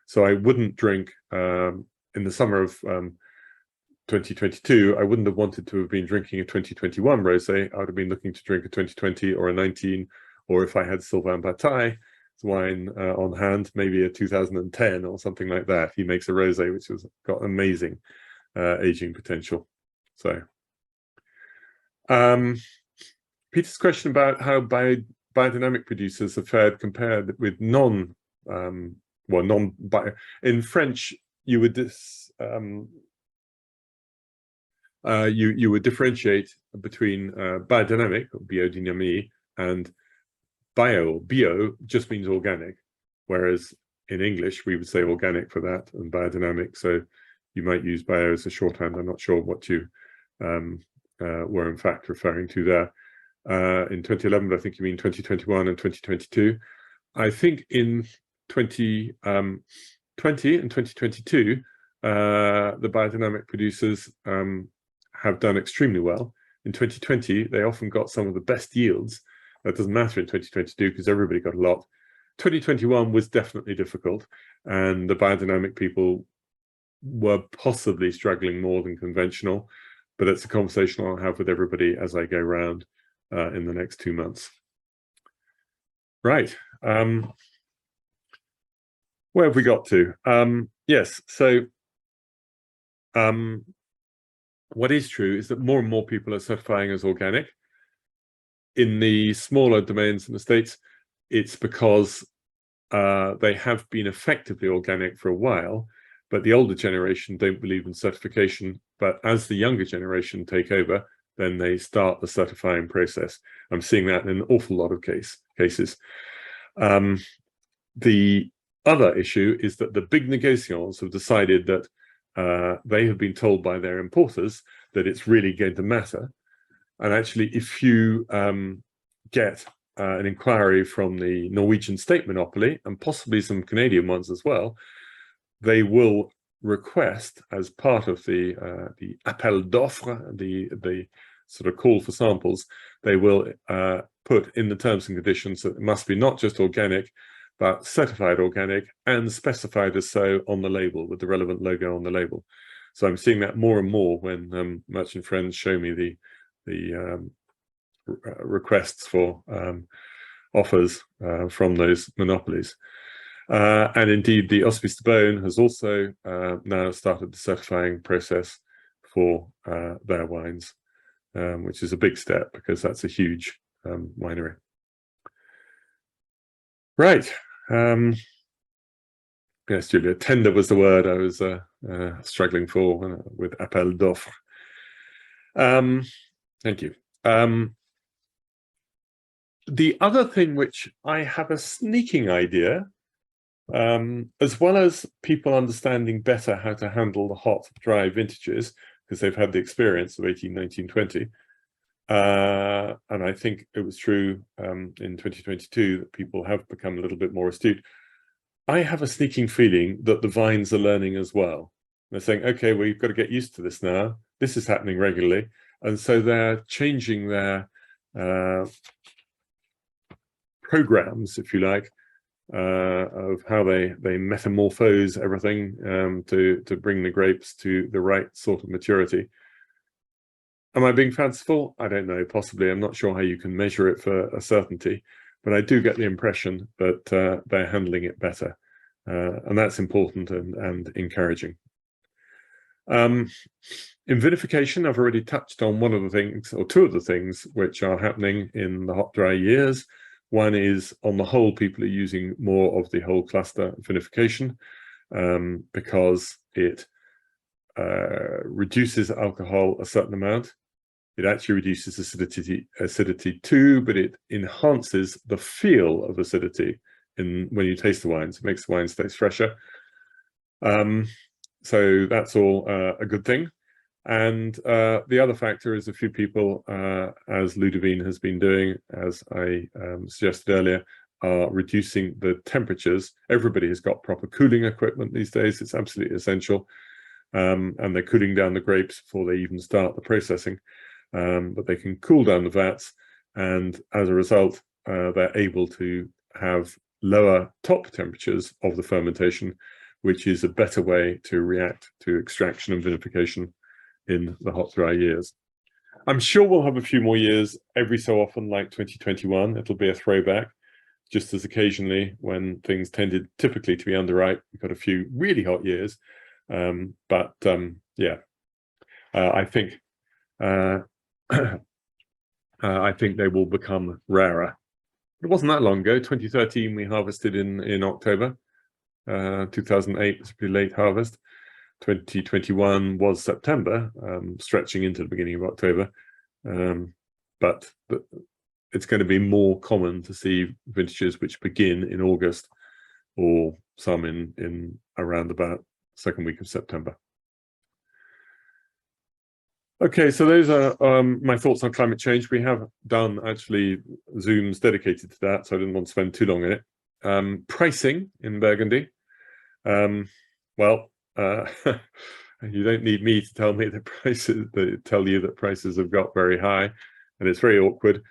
So I wouldn't drink in the summer of 2022, I wouldn't have wanted to have been drinking a 2021 rosé. I would have been looking to drink a 2020 or a 19, or if I had Sylvain Bataille wine on hand, maybe a 2010 or something like that. He makes a rosé which has got amazing aging potential. So Peter's question about how biodynamic producers have fared compared with in French, you would you would differentiate between biodynamic, or biodynamie, and bio just means organic, whereas in English we would say organic for that, and biodynamic. So you might use bio as a shorthand. I'm not sure what you were in fact referring to there. In 2011, I think you mean 2021 and 2022. I think in 2020 and 2022, the biodynamic producers have done extremely well. In 2020, they often got some of the best yields. That doesn't matter in 2022 because everybody got a lot. 2021 was definitely difficult, and the biodynamic people were possibly struggling more than conventional, but it's a conversation I'll have with everybody as I go round in the next 2 months. Right. Where have we got to? Yes, so what is true is that more and more people are certifying as organic. In the smaller domains in the States, it's because they have been effectively organic for a while, but the older generation don't believe in certification. But as the younger generation take over, then they start the certifying process. I'm seeing that in an awful lot of cases. The other issue is that the big negociants have decided that they have been told by their importers that it's really going to matter. And actually, if you get an inquiry from the Norwegian state monopoly, and possibly some Canadian ones as well, they will request, as part of the appel d'offre, the sort of call for samples, they will put in the terms and conditions that it must be not just organic, but certified organic and specified as so on the label, with the relevant logo on the label. So I'm seeing that more and more when merchant friends show me the requests for offers from those monopolies. And indeed, the Hospice de Beaune has also now started the certifying process for their wines, which is a big step because that's a huge winery. Right. Yes, Julia, tender was the word I was struggling for with appel d'offre. Thank you. The other thing which I have a sneaking idea, as well as people understanding better how to handle the hot, dry vintages, because they've had the experience of 18, 19, 20, and I think it was true in 2022 that people have become a little bit more astute. I have a sneaking feeling that the vines are learning as well. They're saying, okay, we've got to get used to this now. This is happening regularly. And so they're changing their programs, if you like, of how they metamorphose everything to bring the grapes to the right sort of maturity. Am I being fanciful? I don't know, possibly. I'm not sure how you can measure it for a certainty, but I do get the impression that they're handling it better. And that's important and encouraging. In vinification, I've already touched on one of the things, or two of the things, which are happening in the hot, dry years. One is, on the whole, people are using more of the whole cluster vinification because it reduces alcohol a certain amount. It actually reduces acidity too, but it enhances the feel of acidity when you taste the wines. It makes the wines taste fresher. So that's all a good thing. And the other factor is a few people, as Ludovine has been doing, as I suggested earlier, are reducing the temperatures. Everybody has got proper cooling equipment these days. It's absolutely essential. And they're cooling down the grapes before they even start the processing. But they can cool down the vats and as a result, they're able to have lower top temperatures of the fermentation, which is a better way to react to extraction and vinification in the hot, dry years. I'm sure we'll have a few more years every so often, like 2021. It'll be a throwback, just as occasionally when things tended typically to be underripe, we've got a few really hot years. Yeah, I think I think they will become rarer. It wasn't that long ago. 2013 we harvested in October. 2008 was a pretty late harvest. 2021 was September, stretching into the beginning of October. But it's going to be more common to see vintages which begin in August, or some in around about second week of September. Okay, so those are my thoughts on climate change. We have done actually Zooms dedicated to that, so I didn't want to spend too long in it. Pricing in Burgundy. Well, you don't need me to tell me that tell you that prices have got very high, and it's very awkward.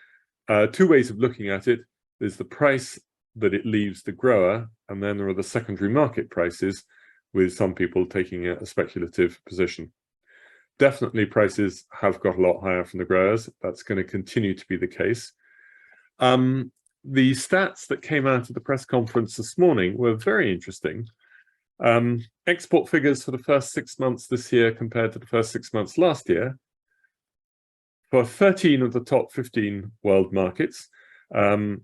Two ways of looking at it. There's the price that it leaves the grower, and then there are the secondary market prices, with some people taking a speculative position. Definitely prices have got a lot higher from the growers. That's going to continue to be the case. The stats that came out of the press conference this morning were very interesting. Export figures for the first 6 months this year compared to the first 6 months last year. For 13 of the top 15 world markets, there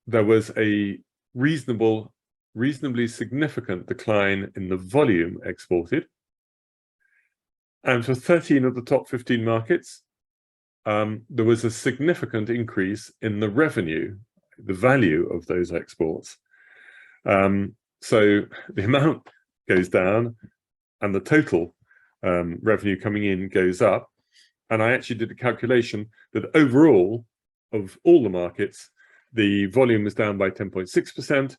was a reasonably significant decline in the volume exported. And for 13 of the top 15 markets, there was a significant increase in the revenue, the value of those exports. So the amount goes down and the total revenue coming in goes up. And I actually did a calculation that overall, of all the markets, the volume was down by 10.6%,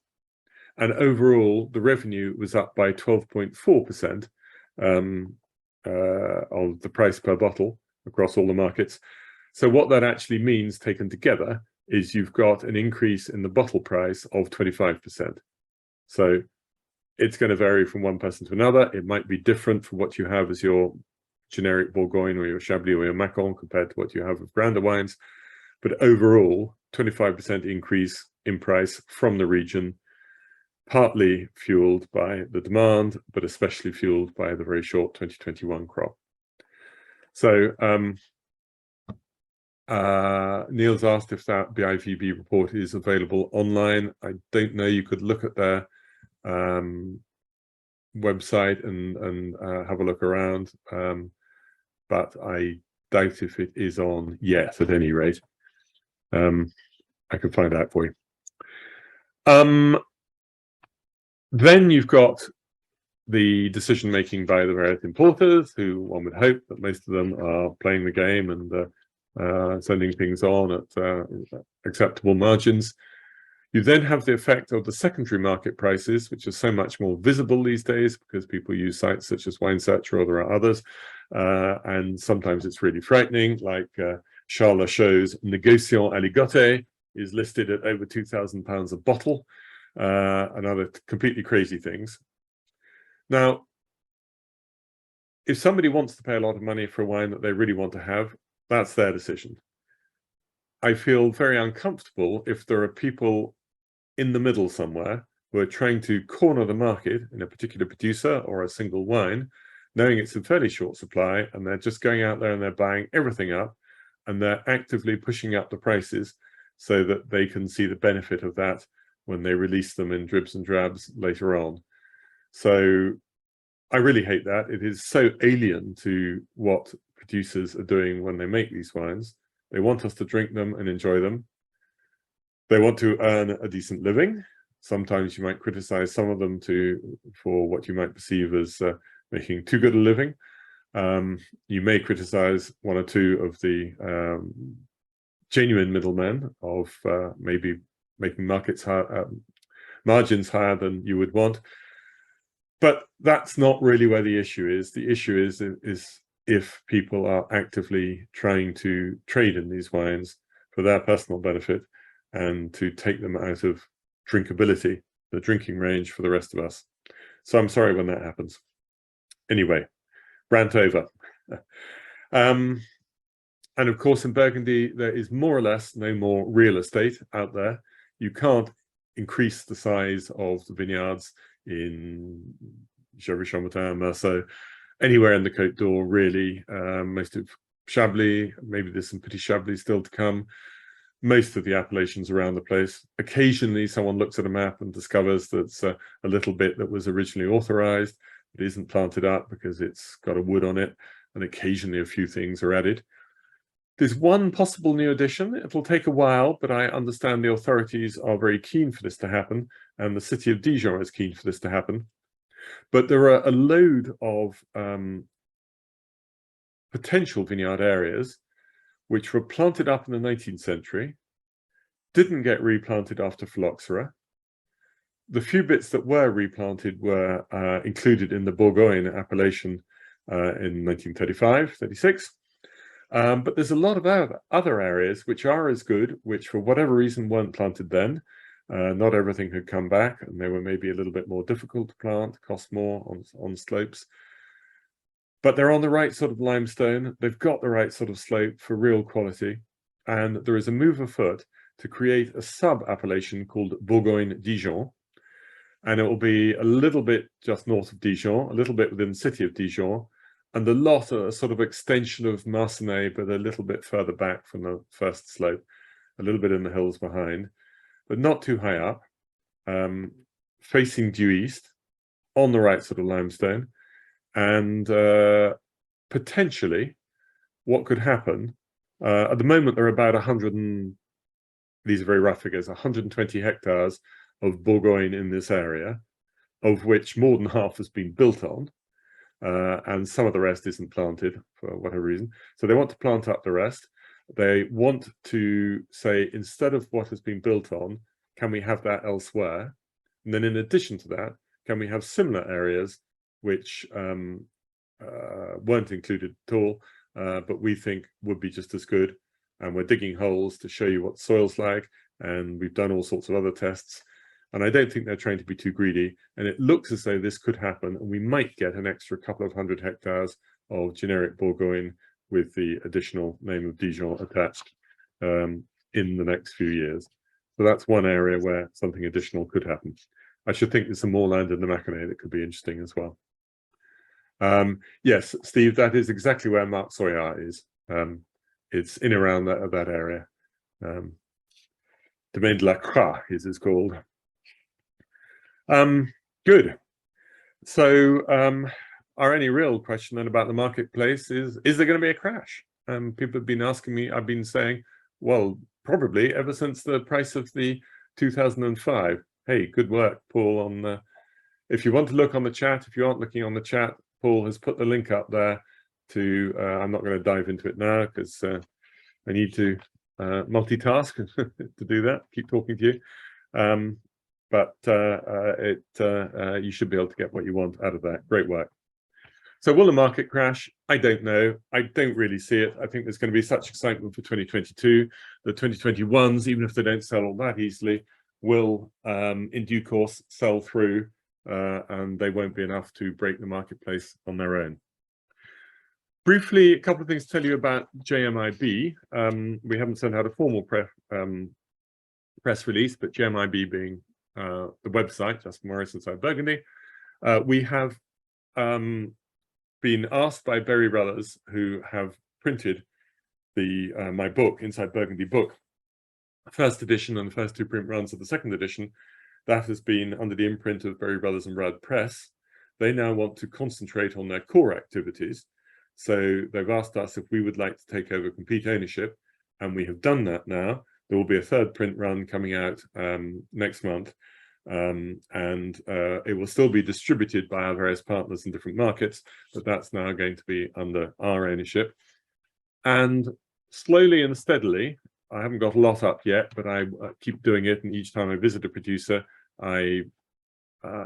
and overall the revenue was up by 12.4% of the price per bottle across all the markets. So what that actually means taken together is you've got an increase in the bottle price of 25%. So it's going to vary from one person to another. It might be different from what you have as your generic Bourgogne or your Chablis or your Macon compared to what you have with grander wines. But overall, 25% increase in price from the region, partly fueled by the demand, but especially fueled by the very short 2021 crop. So Niels asked if that BIVB report is available online. I don't know. You could look at their website and have a look around, but I doubt if it is on yet, at any rate. I can find out for you. Then you've got the decision-making by the various importers, who one would hope that most of them are playing the game and sending things on at acceptable margins. You then have the effect of the secondary market prices, which are so much more visible these days because people use sites such as WineSearcher, or there are others. And sometimes it's really frightening, like Charles Lachaux's Négociant Aligoté is listed at over £2,000 a bottle, and other completely crazy things. Now, if somebody wants to pay a lot of money for a wine that they really want to have, that's their decision. I feel very uncomfortable if there are people in the middle somewhere who are trying to corner the market in a particular producer or a single wine, knowing it's in fairly short supply, and they're just going out there and they're buying everything up, and they're actively pushing up the prices so that they can see the benefit of that when they release them in dribs and drabs later on. So I really hate that. It is so alien to what producers are doing when they make these wines. They want us to drink them and enjoy them. They want to earn a decent living. Sometimes you might criticize some of them for what you might perceive as making too good a living. You may criticize one or two of the genuine middlemen of maybe making margins higher than you would want. But that's not really where the issue is. The issue is if people are actively trying to trade in these wines for their personal benefit and to take them out of drinkability, the drinking range for the rest of us. So I'm sorry when that happens. Anyway, rant over. And of course, in Burgundy, there is more or less no more real estate out there. You can't increase the size of the vineyards in Gevrey-Chambertin, Meursault, anywhere in the Côte d'Or, really. Most of Chablis, maybe there's some Petit Chablis still to come. Most of the appellations around the place. Occasionally, someone looks at a map and discovers that's a little bit that was originally authorized. It isn't planted up because it's got a wood on it, and occasionally a few things are added. There's one possible new addition. It'll take a while, but I understand the authorities are very keen for this to happen, and the city of Dijon is keen for this to happen. But there are a load of potential vineyard areas which were planted up in the 19th century, didn't get replanted after phylloxera. The few bits that were replanted were included in the Bourgogne appellation in 1935, 36. But there's a lot of other areas which are as good, which for whatever reason weren't planted then. Not everything had come back, and they were maybe a little bit more difficult to plant, cost more on slopes. But they're on the right sort of limestone. They've got the right sort of slope for real quality. And there is a move afoot to create a sub-appellation called Bourgogne-Dijon. And it will be a little bit just north of Dijon, a little bit within the city of Dijon, and the lot are a sort of extension of Marcenais, but a little bit further back from the first slope, a little bit in the hills behind, but not too high up, facing due east, on the right sort of limestone. And potentially what could happen, at the moment there are about 100, these are very rough figures, 120 hectares of Bourgogne in this area, of which more than half has been built on, and some of the rest isn't planted for whatever reason. So they want to plant up the rest. They want to say, instead of what has been built on, can we have that elsewhere? And then in addition to that, can we have similar areas which weren't included at all, but we think would be just as good. And we're digging holes to show you what soil's like, and we've done all sorts of other tests. And I don't think they're trying to be too greedy. And it looks as though this could happen, and we might get an extra couple of 100 hectares of generic Bourgogne with the additional name of Dijon attached in the next few years. So that's one area where something additional could happen. I should think there's some more land in the Mâconnais that could be interesting as well. Yes, Steve, that is exactly where Marc Soyard is. It's in around that area. Domaine de la Croix is called. Good. So our only real question then about the marketplace is there going to be a crash? People have been asking me, I've been saying, well, probably ever since the price of the 2005. Hey, good work, Paul. On if you want to look on the chat, if you aren't looking on the chat, Paul has put the link up there to, I'm not going to dive into it now because I need to multitask to do that, keep talking to you. But you should be able to get what you want out of that. Great work. So will the market crash? I don't know. I don't really see it. I think there's going to be such excitement for 2022. The 2021s, even if they don't sell all that easily, will in due course sell through, and they won't be enough to break the marketplace on their own. Briefly, a couple of things to tell you about JMIB. We haven't sent out a formal press release, but JMIB being the website, Just Morris Inside Burgundy, we have been asked by Berry Rullers, who have printed the my book, Inside Burgundy book, first edition and the first two print runs of the second edition. That has been under the imprint of Berry Rullers and Rudd Press. They now want to concentrate on their core activities. So they've asked us if we would like to take over complete ownership, and we have done that now. There will be a third print run coming out next month, and it will still be distributed by our various partners in different markets, but that's now going to be under our ownership. And slowly and steadily, I haven't got a lot up yet, but I keep doing it, and each time I visit a producer, I'm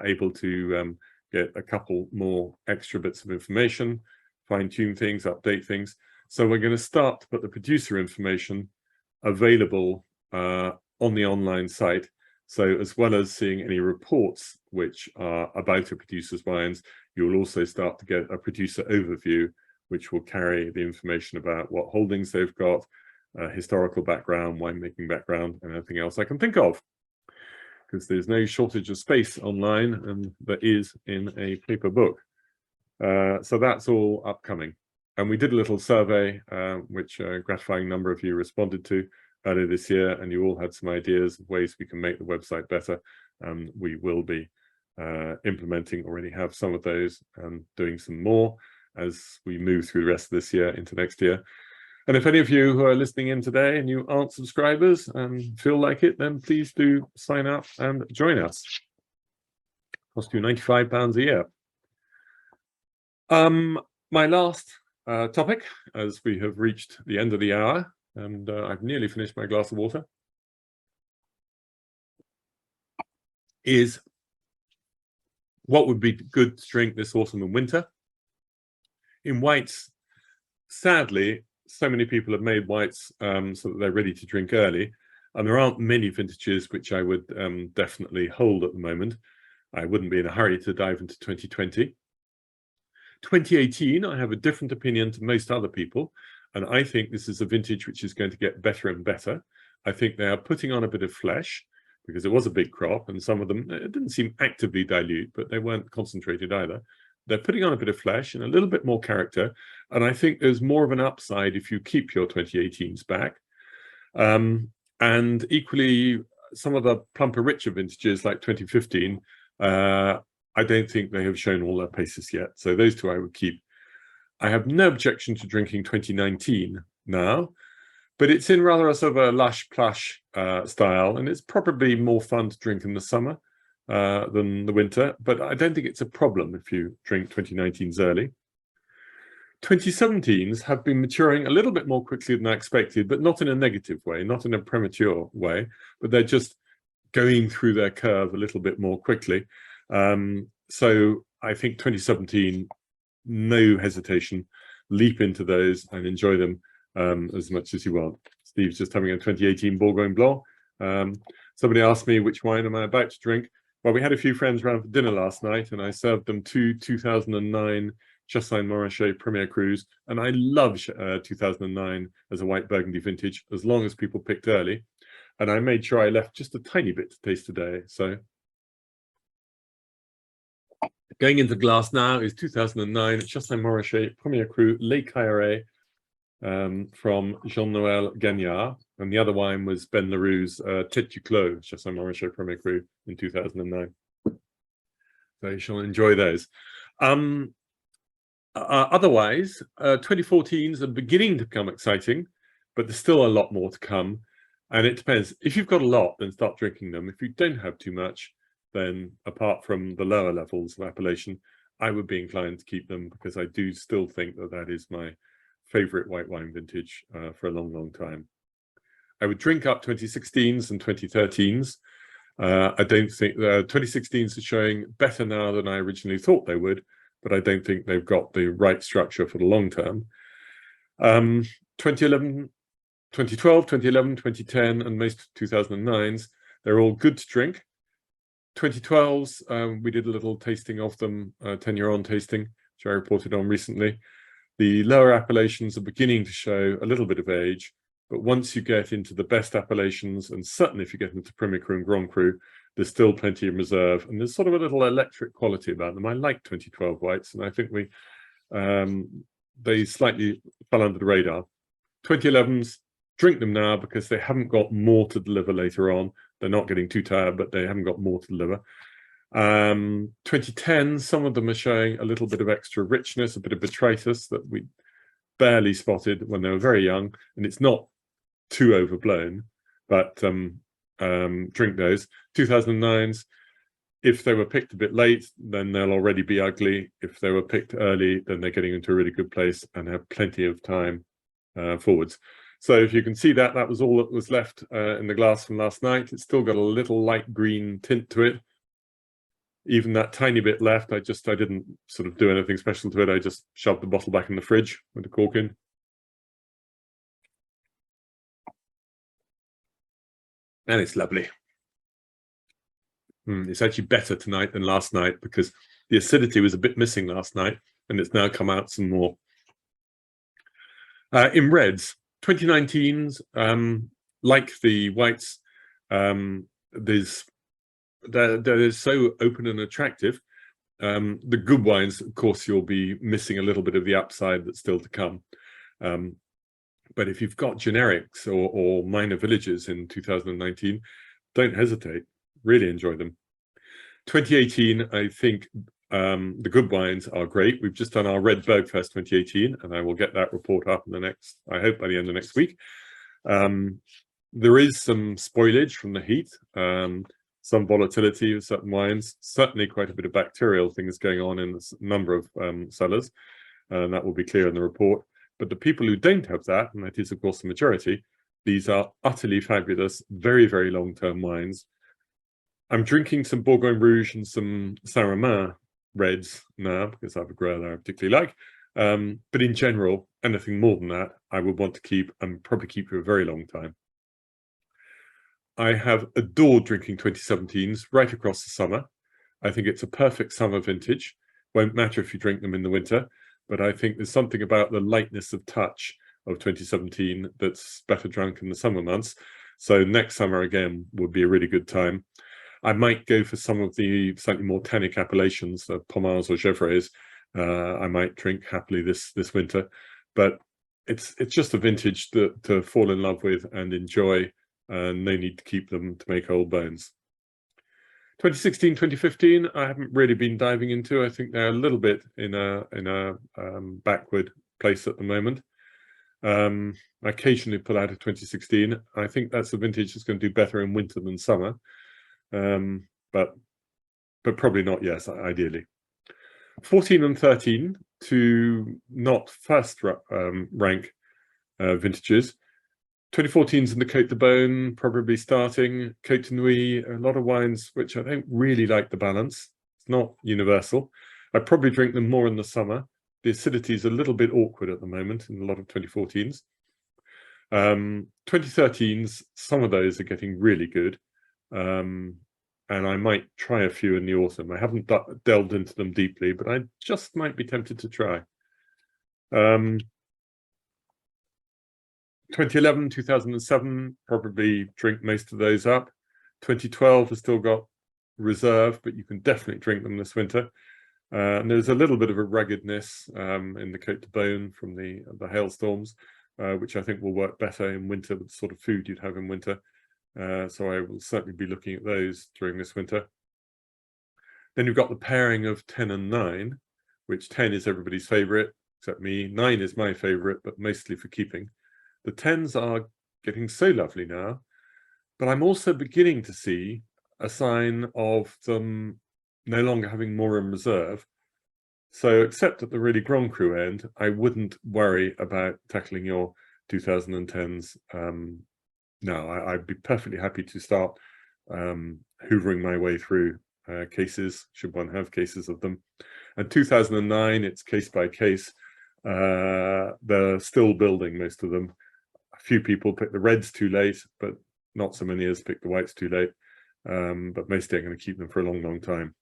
able to get a couple more extra bits of information, fine-tune things, update things. So we're going to start to put the producer information available on the online site. So as well as seeing any reports which are about a producer's wines, you'll also start to get a producer overview, which will carry the information about what holdings they've got, historical background, winemaking background, and anything else I can think of. Because there's no shortage of space online, and there is in a paper book. So that's all upcoming. And we did a little survey, which a gratifying number of you responded to earlier this year, and you all had some ideas of ways we can make the website better. We will be implementing, already have some of those, and doing some more as we move through the rest of this year into next year. And if any of you who are listening in today and you aren't subscribers and feel like it, then please do sign up and join us. Cost you £95 a year. My last topic, as we have reached the end of the hour, and I've nearly finished my glass of water, is what would be good to drink this autumn and winter. In whites, sadly, so many people have made whites so that they're ready to drink early, and there aren't many vintages which I would definitely hold at the moment. I wouldn't be in a hurry to dive into 2020. 2018, I have a different opinion to most other people, and I think this is a vintage which is going to get better and better. I think they are putting on a bit of flesh, because it was a big crop, and some of them, it didn't seem actively dilute, but they weren't concentrated either. They're putting on a bit of flesh and a little bit more character, and I think there's more of an upside if you keep your 2018s back. And equally, some of the plumper, richer vintages like 2015, I don't think they have shown all their paces yet. So those two I would keep. I have no objection to drinking 2019 now, but it's in rather a sort of a lush plush style, and it's probably more fun to drink in the summer than the winter, but I don't think it's a problem if you drink 2019s early. 2017s have been maturing a little bit more quickly than I expected, but not in a negative way, not in a premature way, but they're just going through their curve a little bit more quickly. So I think 2017, no hesitation, leap into those and enjoy them as much as you want. Steve's just having a 2018 Bourgogne Blanc. Somebody asked me which wine am I about to drink. Well, we had a few friends around for dinner last night, and I served them two 2009 Chassagne Montrachet Premier Crus, and I love 2009 as a white Burgundy vintage, as long as people picked early. And I made sure I left just a tiny bit to taste today. So going into glass now is 2009 Chassagne Montrachet Premier Cru Les Caillerets from Jean-Noël Gagnard, and the other wine was Ben Leroux's Tête du Clos Chassagne Montrachet Premier Cru in 2009. So you shall enjoy those. Otherwise, 2014s are beginning to become exciting, but there's still a lot more to come, and it depends. If you've got a lot, then start drinking them. If you don't have too much, then apart from the lower levels of appellation, I would be inclined to keep them, because I do still think that that is my favorite white wine vintage for a long, long time. I would drink up 2016s and 2013s. I don't think the 2016s are showing better now than I originally thought they would, but I don't think they've got the right structure for the long term. 2011, 2012, 2011, 2010, and most 2009s, they're all good to drink. 2012s, we did a little tasting of them, 10-year-on tasting, which I reported on recently. The lower appellations are beginning to show a little bit of age, but once you get into the best appellations, and certainly if you get into Premier Cru and Grand Cru, there's still plenty of reserve, and there's sort of a little electric quality about them. I like 2012 whites, and I think they slightly fell under the radar. 2011s, drink them now because they haven't got more to deliver later on. They're not getting too tired, but they haven't got more to deliver. 2010, some of them are showing a little bit of extra richness, a bit of botrytis that we barely spotted when they were very young, and it's not too overblown, but drink those. 2009s, if they were picked a bit late, then they'll already be ugly. If they were picked early, then they're getting into a really good place and have plenty of time forwards. So if you can see that, that was all that was left in the glass from last night. It's still got a little light green tint to it. Even that tiny bit left, I didn't sort of do anything special to it. I just shoved the bottle back in the fridge with the cork in. and it's lovely. It's actually better tonight than last night because the acidity was a bit missing last night, and it's now come out some more. In reds, 2019s, like the whites, they're so open and attractive. The good wines, of course, you'll be missing a little bit of the upside that's still to come. But if you've got generics or minor villages in 2019, don't hesitate. Really enjoy them. 2018, I think the good wines are great. We've just done our Red Bergfest 2018, and I will get that report up in the next, I hope by the end of next week. There is some spoilage from the heat, some volatility of certain wines, certainly quite a bit of bacterial things going on in a number of cellars, and that will be clear in the report. But the people who don't have that, and that is of course the majority, these are utterly fabulous, very, very long-term wines. I'm drinking some Bourgogne Rouge and some Saint-Romain reds now because I have a grower that I particularly like. But in general, anything more than that, I would want to keep and probably keep for a very long time. I have adored drinking 2017s right across the summer. I think it's a perfect summer vintage. Won't matter if you drink them in the winter, but I think there's something about the lightness of touch of 2017 that's better drunk in the summer months. So next summer again would be a really good time. I might go for some of the slightly more tannic appellations, Pommars or Gevrets. I might drink happily this winter, but it's just a vintage to fall in love with and enjoy, and no need to keep them to make old bones. 2016, 2015, I haven't really been diving into. I think they're a little bit in a backward place at the moment. I occasionally pull out of 2016. I think that's a vintage that's going to do better in winter than summer. But probably not, yes, ideally. 14 and 13 to not first rank vintages. 2014s in the Côte de Beaune, probably starting. Côte de Nuit, a lot of wines which I don't really like the balance. It's not universal. I probably drink them more in the summer. The acidity is a little bit awkward at the moment in a lot of 2014s. 2013s, some of those are getting really good. And I might try a few in the autumn. I haven't delved into them deeply, but I just might be tempted to try. 2011, 2007, probably drink most of those up. 2012 has still got reserve, but you can definitely drink them this winter. And there's a little bit of a ruggedness in the Côte de Beaune from the hailstorms, which I think will work better in winter with the sort of food you'd have in winter. So I will certainly be looking at those during this winter. Then you've got the pairing of 10 and 9, which 10 is everybody's favorite, except me. 9 is my favorite, but mostly for keeping. The 10s are getting so lovely now, but I'm also beginning to see a sign of them no longer having more in reserve. So except at the really Grand Cru end, I wouldn't worry about tackling your 2010s. No, I'd be perfectly happy to start hoovering my way through cases, should one have cases of them. And 2009, it's case by case. They're still building, most of them. A few people pick the reds too late, but not so many as pick the whites too late. But mostly I'm going to keep them for a long, long time.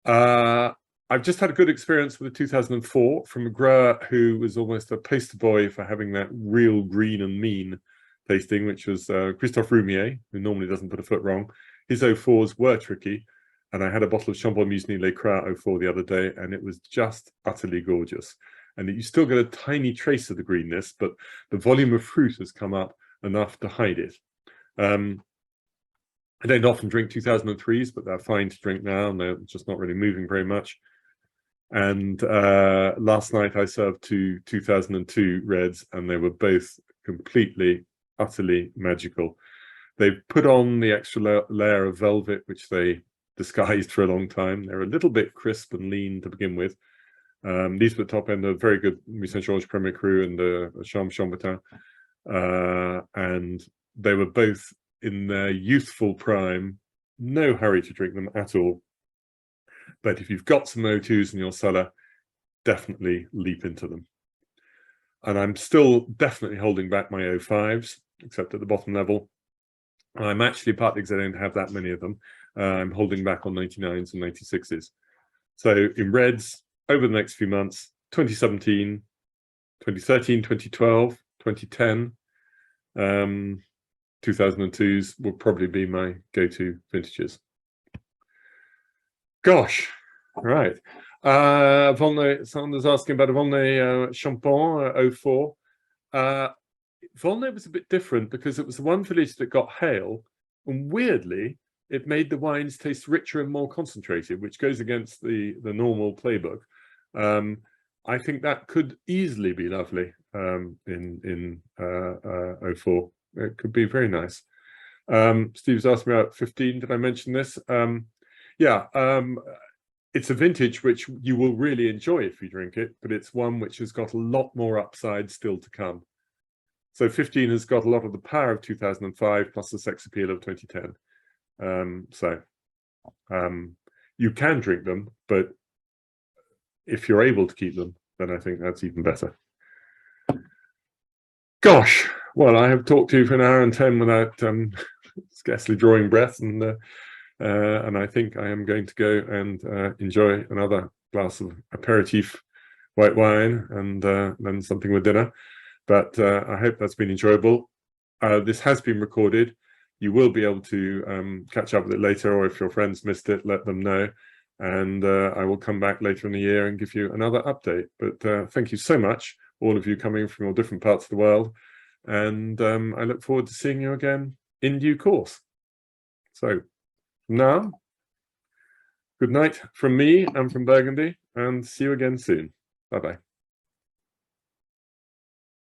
I've just had a good experience with the 2004 from a grower who was almost a poster boy for having that real green and mean tasting, which was Christophe Roumier, who normally doesn't put a foot wrong. His 04s were tricky, and I had a bottle of Chambon Musigny Les Crats 04 the other day, and it was just utterly gorgeous. And you still get a tiny trace of the greenness, but the volume of fruit has come up enough to hide it. I don't often drink 2003s, but they're fine to drink now, and they're just not really moving very much. And last night I served 2 2002 reds, and they were both completely, utterly magical. They've put on the extra layer of velvet, which they disguised for a long time. They're a little bit crisp and lean to begin with. These were top end, a very good Saint Georges Premier Cru and the Chambertin. And they were both in their youthful prime. No hurry to drink them at all. But if you've got some O2s in your cellar, definitely leap into them. And I'm still definitely holding back my O5s, except at the bottom level. I'm actually, partly because I don't have that many of them, I'm holding back on 99s and 96s. So in reds, over the next few months, 2017, 2013, 2012, 2010, 2002s will probably be my go-to vintages. Gosh, right. Volnay, asking about a Volnay Champagne 04. Volnay was a bit different because it was the one village that got hail, and weirdly, it made the wines taste richer and more concentrated, which goes against the normal playbook. I think that could easily be lovely in 04. It could be very nice. Steve's asked me about 15. Did I mention this? Yeah, it's a vintage which you will really enjoy if you drink it, but it's one which has got a lot more upside still to come. So 15 has got a lot of the power of 2005 plus the sex appeal of 2010. You can drink them, but if you're able to keep them, then I think that's even better. Gosh, well, I have talked to you for an hour and 10 without scarcely drawing breath, and I think I am going to go and enjoy another glass of aperitif white wine and then something with dinner. But I hope that's been enjoyable. This has been recorded. You will be able to catch up with it later, or if your friends missed it, let them know. And I will come back later in the year and give you another update. But thank you so much, all of you coming from all different parts of the world. And I look forward to seeing you again in due course. So now, good night from me and from Burgundy, and see you again soon. Bye-bye.